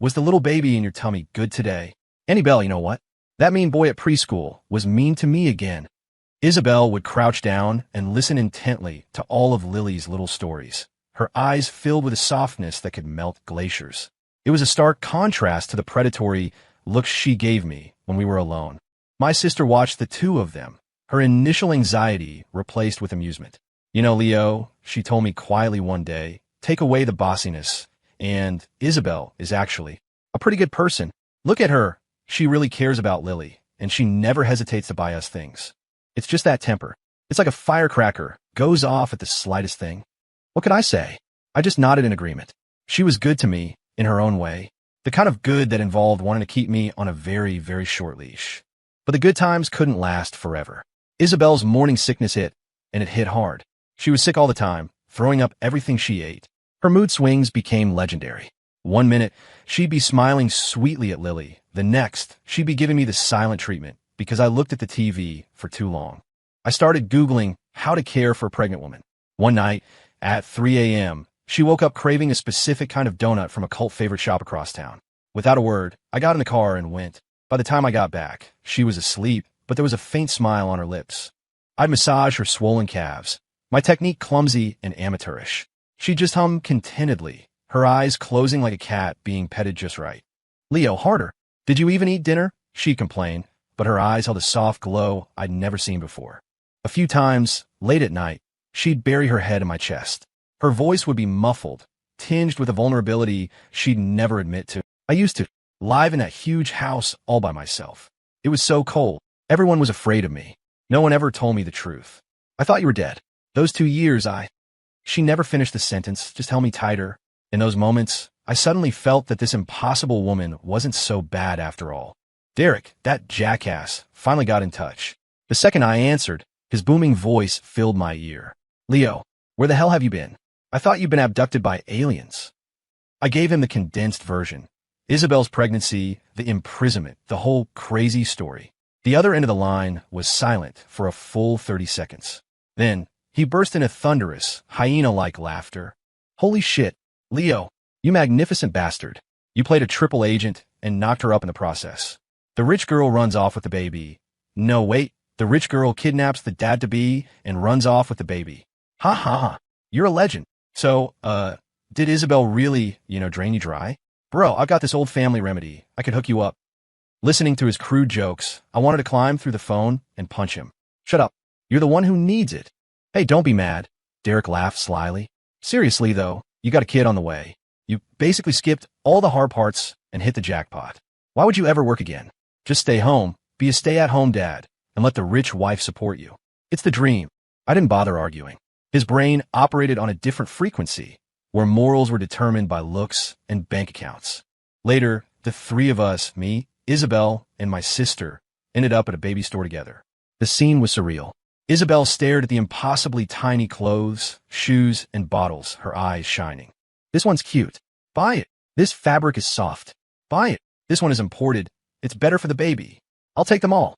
Was the little baby in your tummy good today? Annabelle, you know what? That mean boy at preschool was mean to me again. Isabel would crouch down and listen intently to all of Lily's little stories, her eyes filled with a softness that could melt glaciers. It was a stark contrast to the predatory looks she gave me when we were alone. My sister watched the two of them, her initial anxiety replaced with amusement. You know, Leo, she told me quietly one day, take away the bossiness, and Isabel is actually a pretty good person. Look at her. She really cares about Lily, and she never hesitates to buy us things. It's just that temper. It's like a firecracker, goes off at the slightest thing. What could I say? I just nodded in agreement. She was good to me, in her own way. The kind of good that involved wanting to keep me on a very, very short leash. But the good times couldn't last forever. Isabel's morning sickness hit, and it hit hard. She was sick all the time, throwing up everything she ate. Her mood swings became legendary. One minute, she'd be smiling sweetly at Lily. The next, she'd be giving me the silent treatment because I looked at the TV for too long. I started Googling how to care for a pregnant woman. One night, at 3 a.m., she woke up craving a specific kind of donut from a cult favorite shop across town. Without a word, I got in the car and went. By the time I got back, she was asleep, but there was a faint smile on her lips. I'd massage her swollen calves, my technique clumsy and amateurish. She'd just hum contentedly, her eyes closing like a cat being petted just right. Leo, harder. Did you even eat dinner? She'd complain, but her eyes held a soft glow I'd never seen before. A few times, late at night, she'd bury her head in my chest. Her voice would be muffled, tinged with a vulnerability she'd never admit to. I used to live in that huge house all by myself. It was so cold. Everyone was afraid of me. No one ever told me the truth. I thought you were dead. Those 2 years, She never finished the sentence, just held me tighter. In those moments, I suddenly felt that this impossible woman wasn't so bad after all. Derek, that jackass, finally got in touch. The second I answered, his booming voice filled my ear. Leo, where the hell have you been? I thought you'd been abducted by aliens. I gave him the condensed version. Isabel's pregnancy, the imprisonment, the whole crazy story. The other end of the line was silent for a full 30 seconds. Then, he burst into thunderous, hyena-like laughter. Holy shit, Leo, you magnificent bastard. You played a triple agent and knocked her up in the process. The rich girl runs off with the baby. No, wait, the rich girl kidnaps the dad-to-be and runs off with the baby. Ha ha ha, you're a legend. So, did Isabel really, drain you dry? Bro, I've got this old family remedy. I could hook you up. Listening to his crude jokes, I wanted to climb through the phone and punch him. Shut up. You're the one who needs it. Hey, don't be mad. Derek laughed slyly. Seriously, though, you got a kid on the way. You basically skipped all the hard parts and hit the jackpot. Why would you ever work again? Just stay home, be a stay-at-home dad, and let the rich wife support you. It's the dream. I didn't bother arguing. His brain operated on a different frequency, where morals were determined by looks and bank accounts. Later, the three of us, me, Isabel, and my sister, ended up at a baby store together. The scene was surreal. Isabel stared at the impossibly tiny clothes, shoes, and bottles, her eyes shining. This one's cute. Buy it. This fabric is soft. Buy it. This one is imported. It's better for the baby. I'll take them all.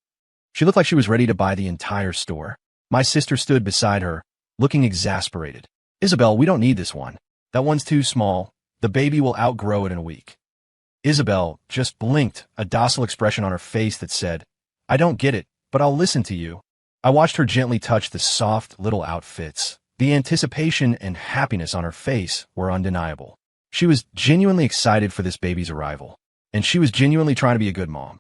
She looked like she was ready to buy the entire store. My sister stood beside her, looking exasperated. Isabel, we don't need this one. That one's too small. The baby will outgrow it in a week. Isabel just blinked, a docile expression on her face that said, I don't get it, but I'll listen to you. I watched her gently touch the soft little outfits. The anticipation and happiness on her face were undeniable. She was genuinely excited for this baby's arrival, and she was genuinely trying to be a good mom.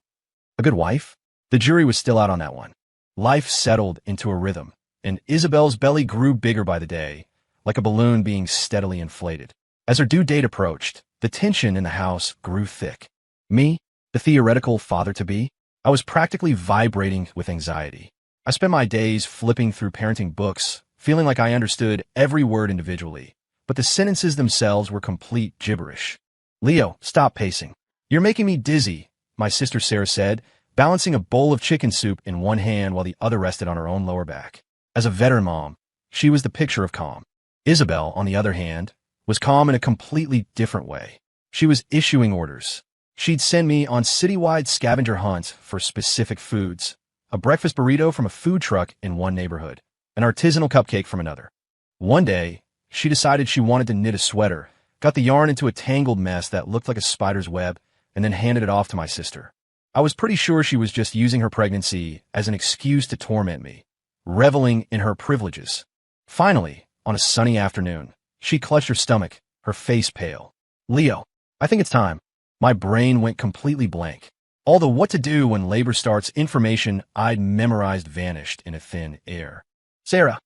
A good wife? The jury was still out on that one. Life settled into a rhythm, and Isabel's belly grew bigger by the day, like a balloon being steadily inflated. As her due date approached, the tension in the house grew thick. Me, the theoretical father-to-be, I was practically vibrating with anxiety. I spent my days flipping through parenting books, feeling like I understood every word individually, but the sentences themselves were complete gibberish. Leo, stop pacing. You're making me dizzy, my sister Sarah said, balancing a bowl of chicken soup in one hand while the other rested on her own lower back. As a veteran mom, she was the picture of calm. Isabel, on the other hand, was calm in a completely different way. She was issuing orders. She'd send me on citywide scavenger hunts for specific foods, a breakfast burrito from a food truck in one neighborhood, an artisanal cupcake from another. One day, she decided she wanted to knit a sweater, got the yarn into a tangled mess that looked like a spider's web, and then handed it off to my sister. I was pretty sure she was just using her pregnancy as an excuse to torment me, reveling in her privileges. Finally, on a sunny afternoon, she clutched her stomach, her face pale. "Leo, I think it's time." My brain went completely blank. All the what to do when labor starts information I'd memorized vanished in a thin air. Sarah,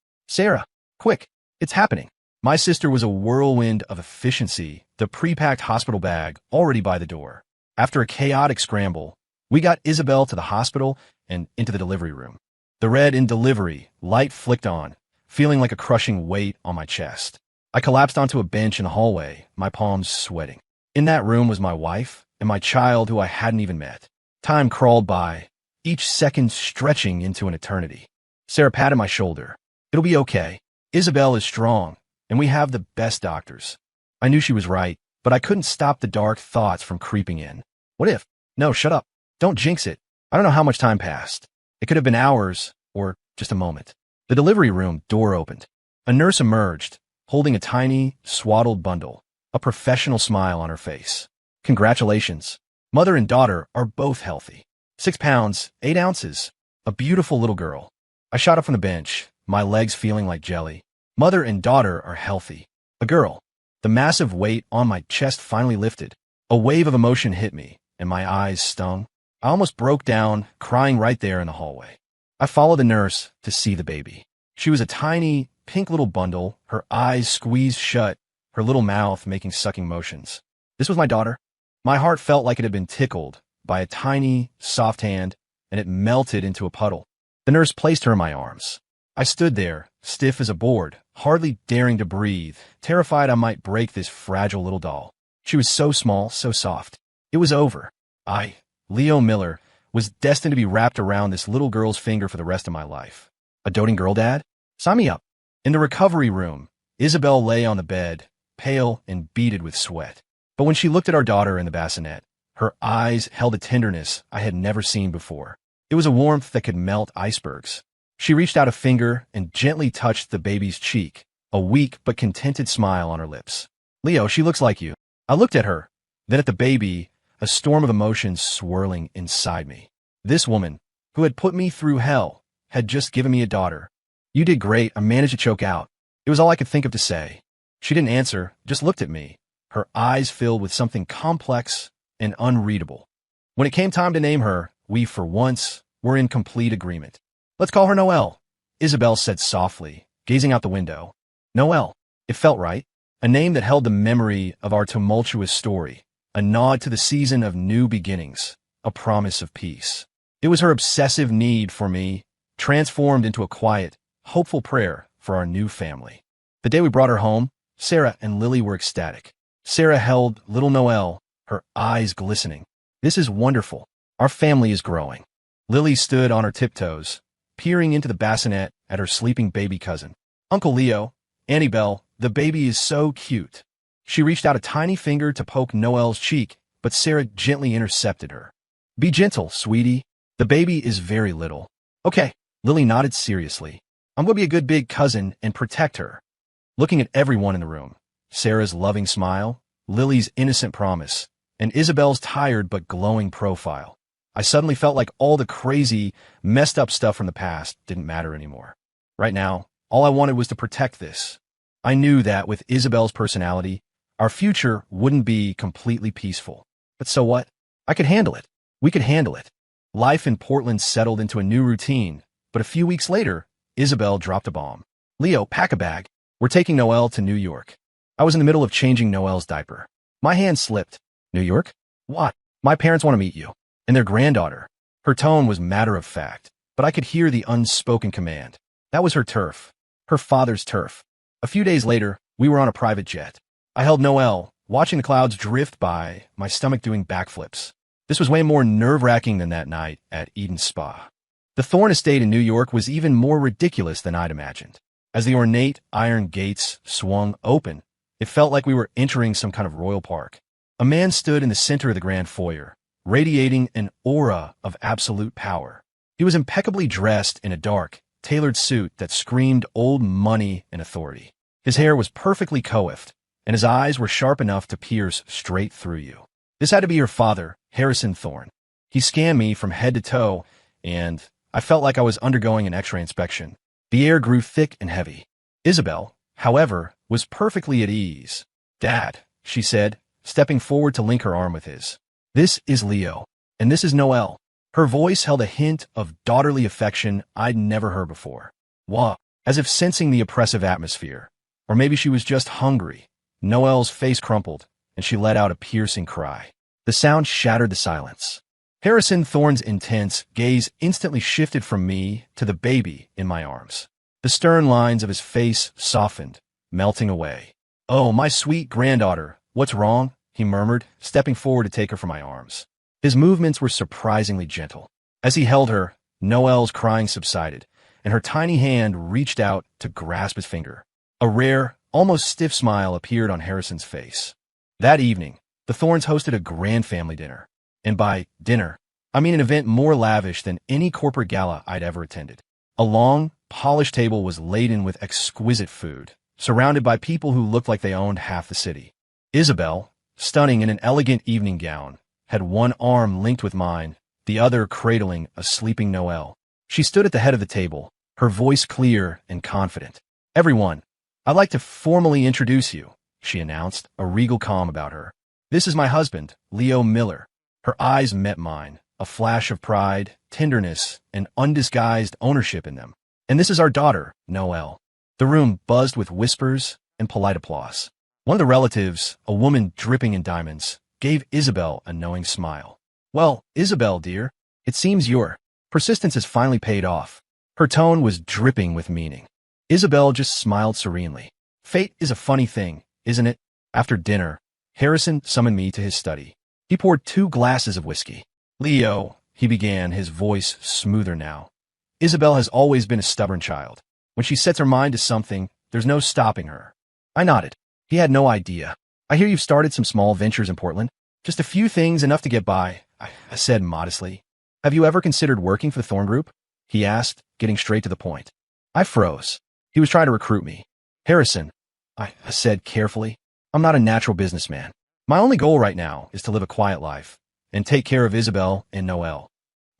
quick, it's happening." My sister was a whirlwind of efficiency, the pre-packed hospital bag already by the door. After a chaotic scramble, we got Isabel to the hospital and into the delivery room. The red in delivery light flicked on, feeling like a crushing weight on my chest. I collapsed onto a bench in the hallway, my palms sweating. In that room was my wife and my child who I hadn't even met. Time crawled by, each second stretching into an eternity. Sarah patted my shoulder. "It'll be okay. Isabel is strong, and we have the best doctors." I knew she was right, but I couldn't stop the dark thoughts from creeping in. What if? No, shut up. Don't jinx it. I don't know how much time passed. It could have been hours, or just a moment. The delivery room door opened. A nurse emerged, holding a tiny, swaddled bundle, a professional smile on her face. "Congratulations. Mother and daughter are both healthy. 6 pounds, 8 ounces. A beautiful little girl." I shot up from the bench, my legs feeling like jelly. Mother and daughter are healthy. A girl. The massive weight on my chest finally lifted. A wave of emotion hit me, and my eyes stung. I almost broke down, crying right there in the hallway. I followed the nurse to see the baby. She was a tiny, pink little bundle, her eyes squeezed shut, her little mouth making sucking motions. This was my daughter. My heart felt like it had been tickled by a tiny, soft hand, and it melted into a puddle. The nurse placed her in my arms. I stood there, stiff as a board, hardly daring to breathe, terrified I might break this fragile little doll. She was so small, so soft. It was over. I, Leo Miller, was destined to be wrapped around this little girl's finger for the rest of my life. A doting girl dad? Sign me up. In the recovery room, Isabel lay on the bed, pale and beaded with sweat. But when she looked at our daughter in the bassinet, her eyes held a tenderness I had never seen before. It was a warmth that could melt icebergs. She reached out a finger and gently touched the baby's cheek, a weak but contented smile on her lips. "Leo, she looks like you." I looked at her, then at the baby, a storm of emotions swirling inside me. This woman, who had put me through hell, had just given me a daughter. "You did great," I managed to choke out. It was all I could think of to say. She didn't answer, just looked at me, her eyes filled with something complex and unreadable. When it came time to name her, we, for once, were in complete agreement. "Let's call her Noelle," Isabel said softly, gazing out the window. Noelle. It felt right. A name that held the memory of our tumultuous story, a nod to the season of new beginnings, a promise of peace. It was her obsessive need for me, transformed into a quiet, hopeful prayer for our new family. The day we brought her home, Sarah and Lily were ecstatic. Sarah held little Noelle, her eyes glistening. "This is wonderful. Our family is growing." Lily stood on her tiptoes, peering into the bassinet at her sleeping baby cousin. "Uncle Leo, Auntie Belle, the baby is so cute." She reached out a tiny finger to poke Noelle's cheek, but Sarah gently intercepted her. "Be gentle, sweetie. The baby is very little." "Okay." Lily nodded seriously. "I'm going to be a good big cousin and protect her." Looking at everyone in the room, Sarah's loving smile, Lily's innocent promise, and Isabel's tired but glowing profile, I suddenly felt like all the crazy, messed up stuff from the past didn't matter anymore. Right now, all I wanted was to protect this. I knew that with Isabel's personality, our future wouldn't be completely peaceful. But so what? I could handle it. We could handle it. Life in Portland settled into a new routine, but a few weeks later, Isabel dropped a bomb. "Leo, pack a bag. We're taking Noelle to New York." I was in the middle of changing Noelle's diaper. My hand slipped. "New York? What?" "My parents want to meet you. And their granddaughter." Her tone was matter of fact, but I could hear the unspoken command. That was her turf. Her father's turf. A few days later, we were on a private jet. I held Noelle, watching the clouds drift by, my stomach doing backflips. This was way more nerve-wracking than that night at Eden Spa. The Thorne estate in New York was even more ridiculous than I'd imagined. As the ornate iron gates swung open, it felt like we were entering some kind of royal park. A man stood in the center of the grand foyer, radiating an aura of absolute power. He was impeccably dressed in a dark, tailored suit that screamed old money and authority. His hair was perfectly coiffed, and his eyes were sharp enough to pierce straight through you. This had to be your father, Harrison Thorne. He scanned me from head to toe, and I felt like I was undergoing an X-ray inspection. The air grew thick and heavy. Isabel, however, was perfectly at ease. "Dad," she said, stepping forward to link her arm with his. "This is Leo, and this is Noelle." Her voice held a hint of daughterly affection I'd never heard before. Wah, as if sensing the oppressive atmosphere. Or maybe she was just hungry. Noelle's face crumpled, and she let out a piercing cry. The sound shattered the silence. Harrison Thorne's intense gaze instantly shifted from me to the baby in my arms. The stern lines of his face softened, melting away. "Oh, my sweet granddaughter, what's wrong?" he murmured, stepping forward to take her from my arms. His movements were surprisingly gentle. As he held her, Noelle's crying subsided, and her tiny hand reached out to grasp his finger. A rare, almost stiff smile appeared on Harrison's face. That evening, the Thornes hosted a grand family dinner. And by dinner, I mean an event more lavish than any corporate gala I'd ever attended. A long, polished table was laden with exquisite food, surrounded by people who looked like they owned half the city. Isabel, stunning in an elegant evening gown, had one arm linked with mine, the other cradling a sleeping Noelle. She stood at the head of the table, her voice clear and confident. "Everyone, I'd like to formally introduce you," she announced, a regal calm about her. "This is my husband, Leo Miller." Her eyes met mine, a flash of pride, tenderness, and undisguised ownership in them. "And this is our daughter, Noelle." The room buzzed with whispers and polite applause. One of the relatives, a woman dripping in diamonds, gave Isabel a knowing smile. "Well, Isabel, dear, it seems your persistence has finally paid off." Her tone was dripping with meaning. Isabel just smiled serenely. Fate is a funny thing, isn't it? After dinner, Harrison summoned me to his study. He poured 2 glasses of whiskey. "Leo," he began, his voice smoother now. "Isabel has always been a stubborn child. When she sets her mind to something, there's no stopping her." I nodded. He had no idea. "I hear you've started some small ventures in Portland. Just a few things, enough to get by," I said modestly. "Have you ever considered working for the Thorne Group?" he asked, getting straight to the point. I froze. He was trying to recruit me. "Harrison," I said carefully, "I'm not a natural businessman. My only goal right now is to live a quiet life and take care of Isabel and Noelle."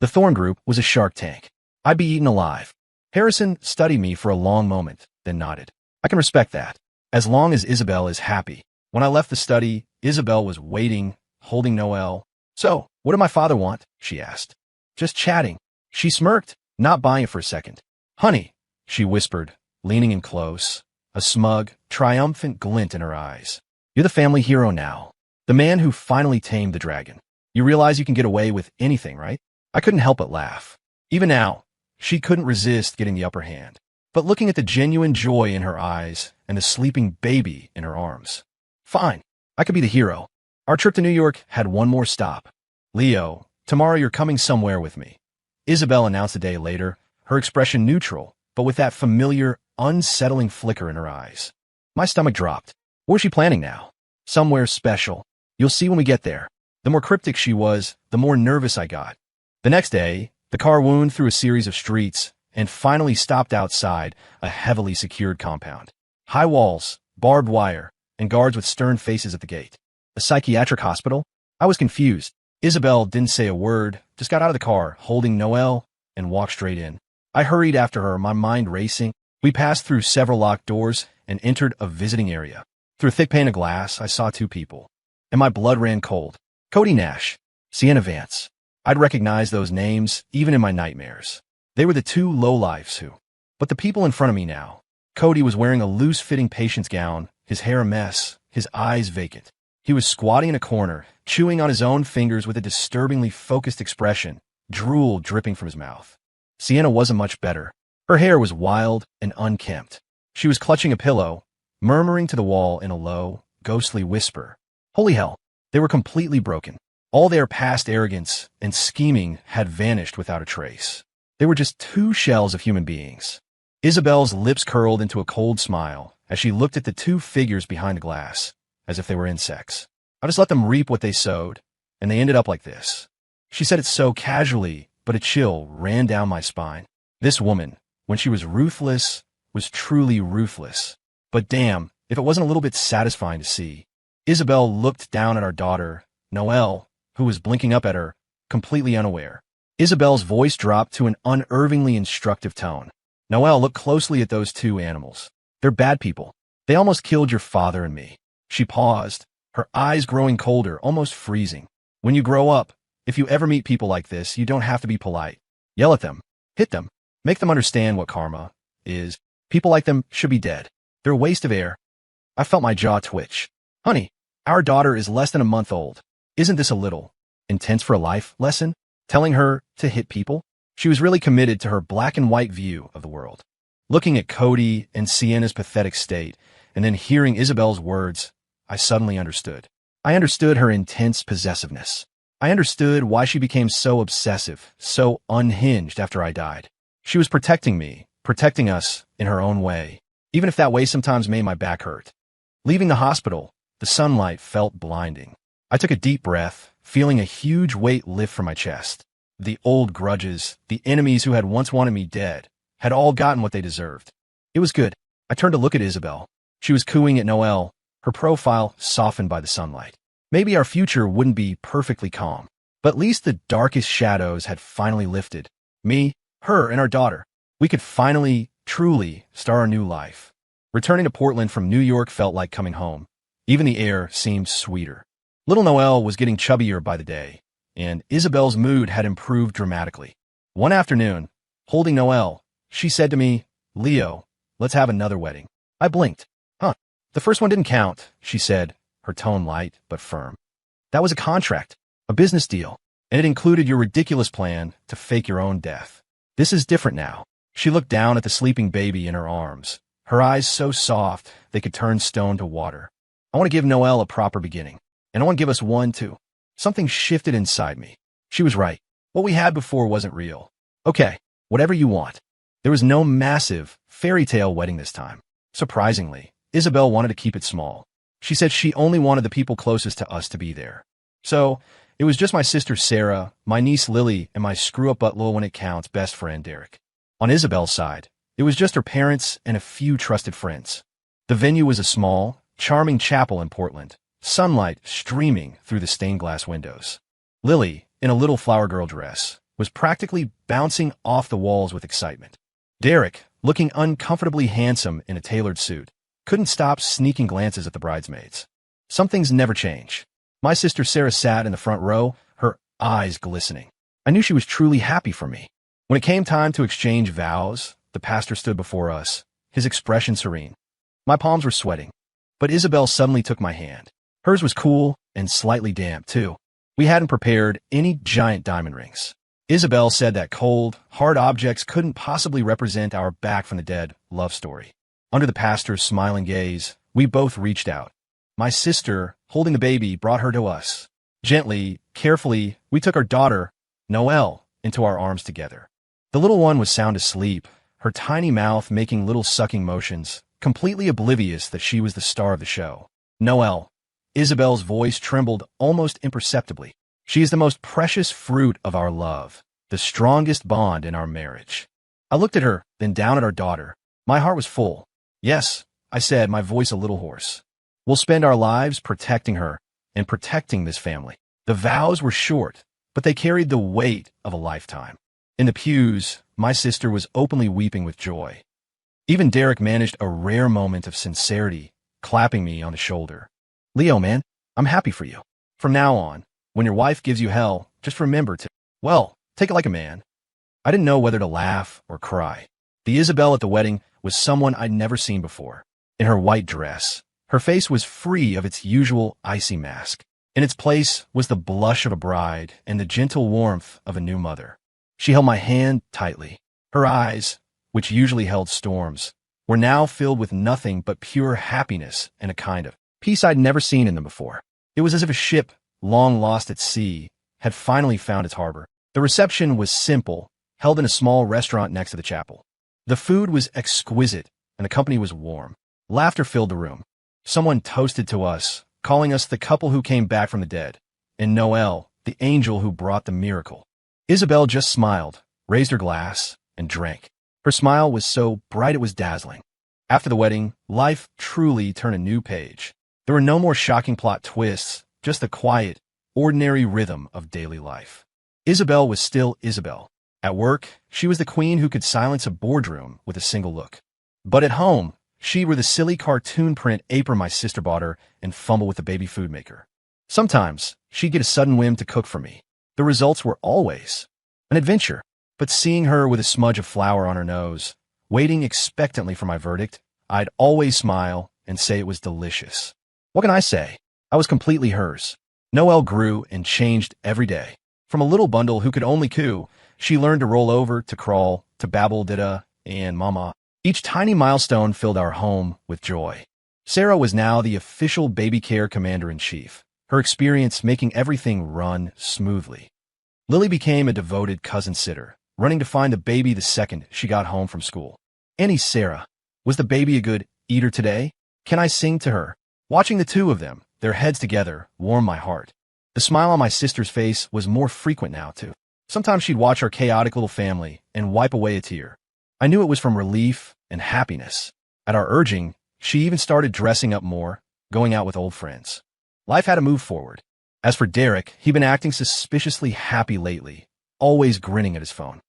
The Thorne Group was a shark tank. I'd be eaten alive. Harrison studied me for a long moment, then nodded. "I can respect that, as long as Isabel is happy." When I left the study, Isabel was waiting, holding Noelle. "So, what did my father want?" she asked. "Just chatting." She smirked, not buying it for a second. "Honey," she whispered, leaning in close, a smug, triumphant glint in her eyes. "You're the family hero now, the man who finally tamed the dragon. You realize you can get away with anything, right?" I couldn't help but laugh. Even now, she couldn't resist getting the upper hand. But looking at the genuine joy in her eyes and the sleeping baby in her arms. "Fine, I could be the hero." Our trip to New York had one more stop. "Leo, tomorrow you're coming somewhere with me," Isabel announced a day later, her expression neutral, but with that familiar, unsettling flicker in her eyes. My stomach dropped. What was she planning now? "Somewhere special. You'll see when we get there." The more cryptic she was, the more nervous I got. The next day, the car wound through a series of streets and finally stopped outside a heavily secured compound. High walls, barbed wire, and guards with stern faces at the gate. A psychiatric hospital? I was confused. Isabel didn't say a word, just got out of the car, holding Noelle, and walked straight in. I hurried after her, my mind racing. We passed through several locked doors and entered a visiting area. Through a thick pane of glass, I saw 2 people, and my blood ran cold. Cody Nash, Sienna Vance. I'd recognize those names even in my nightmares. They were the 2 lowlifes who... But the people in front of me now. Cody was wearing a loose-fitting patient's gown, his hair a mess, his eyes vacant. He was squatting in a corner, chewing on his own fingers with a disturbingly focused expression, drool dripping from his mouth. Sienna wasn't much better. Her hair was wild and unkempt. She was clutching a pillow, murmuring to the wall in a low, ghostly whisper. Holy hell, they were completely broken. All their past arrogance and scheming had vanished without a trace. They were just 2 shells of human beings. Isabel's lips curled into a cold smile as she looked at the 2 figures behind the glass, as if they were insects. I just let them reap what they sowed, and they ended up like this. She said it so casually, but a chill ran down my spine. This woman, when she was ruthless, was truly ruthless. But damn, if it wasn't a little bit satisfying to see. Isabel looked down at our daughter, Noelle, who was blinking up at her, completely unaware. Isabel's voice dropped to an unnervingly instructive tone. Noelle, look closely at those two animals. They're bad people. They almost killed your father and me. She paused, her eyes growing colder, almost freezing. When you grow up, if you ever meet people like this, you don't have to be polite. Yell at them. Hit them. Make them understand what karma is. People like them should be dead. They're a waste of air. I felt my jaw twitch. Honey, our daughter is less than a month old. Isn't this a little intense for a life lesson? Telling her to hit people? She was really committed to her black and white view of the world. Looking at Cody and Sienna's pathetic state, and then hearing Isabel's words, I suddenly understood. I understood her intense possessiveness. I understood why she became so obsessive, so unhinged after I died. She was protecting me, protecting us in her own way, even if that way sometimes made my back hurt. Leaving the hospital, the sunlight felt blinding. I took a deep breath, feeling a huge weight lift from my chest. The old grudges, the enemies who had once wanted me dead, had all gotten what they deserved. It was good. I turned to look at Isabel. She was cooing at Noelle, her profile softened by the sunlight. Maybe our future wouldn't be perfectly calm, but at least the darkest shadows had finally lifted. Me, her, and our daughter. We could finally, truly, start our new life. Returning to Portland from New York felt like coming home. Even the air seemed sweeter. Little Noelle was getting chubbier by the day, and Isabel's mood had improved dramatically. One afternoon, holding Noelle, she said to me, Leo, let's have another wedding. I blinked. Huh. The first one didn't count, she said, her tone light but firm. That was a contract, a business deal, and it included your ridiculous plan to fake your own death. This is different now. She looked down at the sleeping baby in her arms, her eyes so soft they could turn stone to water. I want to give Noelle a proper beginning, and I want to give us one too. Something shifted inside me. She was right. What we had before wasn't real. Okay, whatever you want. There was no massive, fairy tale wedding this time. Surprisingly, Isabel wanted to keep it small. She said she only wanted the people closest to us to be there. So, it was just my sister Sarah, my niece Lily, and my screw-up but low when it counts best friend Derek. On Isabel's side, it was just her parents and a few trusted friends. The venue was a small, charming chapel in Portland, sunlight streaming through the stained glass windows. Lily, in a little flower girl dress, was practically bouncing off the walls with excitement. Derek, looking uncomfortably handsome in a tailored suit, couldn't stop sneaking glances at the bridesmaids. Some things never change. My sister Sarah sat in the front row, her eyes glistening. I knew she was truly happy for me. When it came time to exchange vows, the pastor stood before us, his expression serene. My palms were sweating, but Isabel suddenly took my hand. Hers was cool and slightly damp, too. We hadn't prepared any giant diamond rings. Isabel said that cold, hard objects couldn't possibly represent our back-from-the-dead love story. Under the pastor's smiling gaze, we both reached out. My sister, holding the baby, brought her to us. Gently, carefully, we took our daughter, Noelle, into our arms together. The little one was sound asleep, her tiny mouth making little sucking motions, completely oblivious that she was the star of the show. Noelle. Isabel's voice trembled almost imperceptibly. She is the most precious fruit of our love, the strongest bond in our marriage. I looked at her, then down at our daughter. My heart was full. Yes, I said, my voice a little hoarse. We'll spend our lives protecting her and protecting this family. The vows were short, but they carried the weight of a lifetime. In the pews, my sister was openly weeping with joy. Even Derek managed a rare moment of sincerity, clapping me on the shoulder. Leo, man, I'm happy for you. From now on, when your wife gives you hell, just remember to, well, take it like a man. I didn't know whether to laugh or cry. The Isabel at the wedding was someone I'd never seen before. In her white dress, her face was free of its usual icy mask. In its place was the blush of a bride and the gentle warmth of a new mother. She held my hand tightly. Her eyes, which usually held storms, were now filled with nothing but pure happiness and a kind of peace I'd never seen in them before. It was as if a ship, long lost at sea, had finally found its harbor. The reception was simple, held in a small restaurant next to the chapel. The food was exquisite, and the company was warm. Laughter filled the room. Someone toasted to us, calling us the couple who came back from the dead, and Noelle, the angel who brought the miracle. Isabel just smiled, raised her glass, and drank. Her smile was so bright it was dazzling. After the wedding, life truly turned a new page. There were no more shocking plot twists, just the quiet, ordinary rhythm of daily life. Isabel was still Isabel. At work, she was the queen who could silence a boardroom with a single look. But at home, she were the silly cartoon print apron my sister bought her and fumble with the baby food maker. Sometimes, she'd get a sudden whim to cook for me. The results were always an adventure. But seeing her with a smudge of flour on her nose, waiting expectantly for my verdict, I'd always smile and say it was delicious. What can I say? I was completely hers. Noelle grew and changed every day. From a little bundle who could only coo, she learned to roll over, to crawl, to babble dida, and mama. Each tiny milestone filled our home with joy. Sarah was now the official baby care commander-in-chief, her experience making everything run smoothly. Lily became a devoted cousin sitter, running to find the baby the second she got home from school. Annie Sarah, was the baby a good eater today? Can I sing to her? Watching the two of them, their heads together, warmed my heart. The smile on my sister's face was more frequent now, too. Sometimes she'd watch our chaotic little family and wipe away a tear. I knew it was from relief and happiness. At our urging, she even started dressing up more, going out with old friends. Life had to move forward. As for Derek, he'd been acting suspiciously happy lately, always grinning at his phone.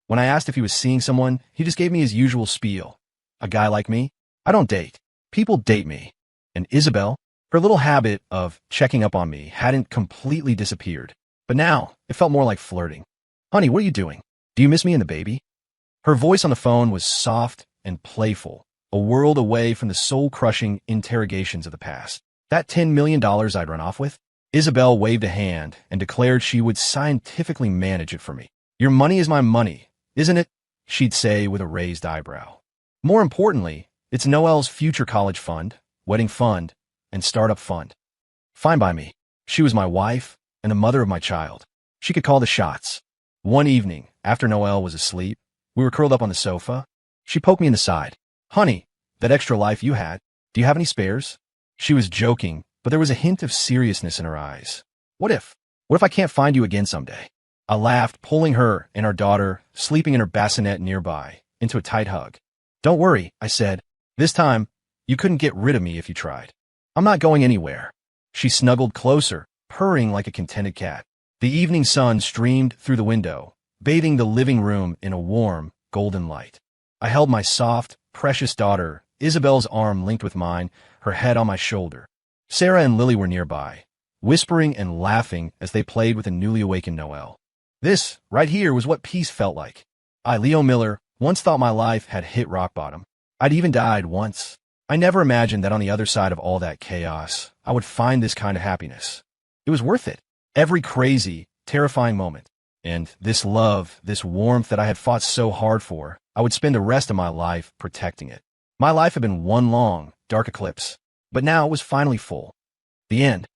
When I asked if he was seeing someone, he just gave me his usual spiel. A guy like me? I don't date. People date me. And Isabel? Her little habit of checking up on me hadn't completely disappeared. But now, it felt more like flirting. Honey, what are you doing? Do you miss me and the baby? Her voice on the phone was soft and playful, a world away from the soul-crushing interrogations of the past. That $10 million I'd run off with? Isabel waved a hand and declared she would scientifically manage it for me. Your money is my money, isn't it? She'd say with a raised eyebrow. More importantly, it's Noelle's future college fund, wedding fund, and startup fund. Fine by me. She was my wife and the mother of my child. She could call the shots. One evening, after Noelle was asleep, we were curled up on the sofa. She poked me in the side. Honey, that extra life you had, do you have any spares? She was joking, but there was a hint of seriousness in her eyes. What if I can't find you again someday? I laughed, pulling her and our daughter, sleeping in her bassinet nearby, into a tight hug. Don't worry, I said. This time, you couldn't get rid of me if you tried. I'm not going anywhere. She snuggled closer, purring like a contented cat. The evening sun streamed through the window, bathing the living room in a warm, golden light. I held my soft, precious daughter, Isabel's arm linked with mine, her head on my shoulder. Sarah and Lily were nearby, whispering and laughing as they played with the newly awakened Noelle. This, right here, was what peace felt like. I, Leo Miller, once thought my life had hit rock bottom. I'd even died once. I never imagined that on the other side of all that chaos, I would find this kind of happiness. It was worth it. Every crazy, terrifying moment. And this love, this warmth that I had fought so hard for, I would spend the rest of my life protecting it. My life had been one long, dark eclipse, but now it was finally full. The end.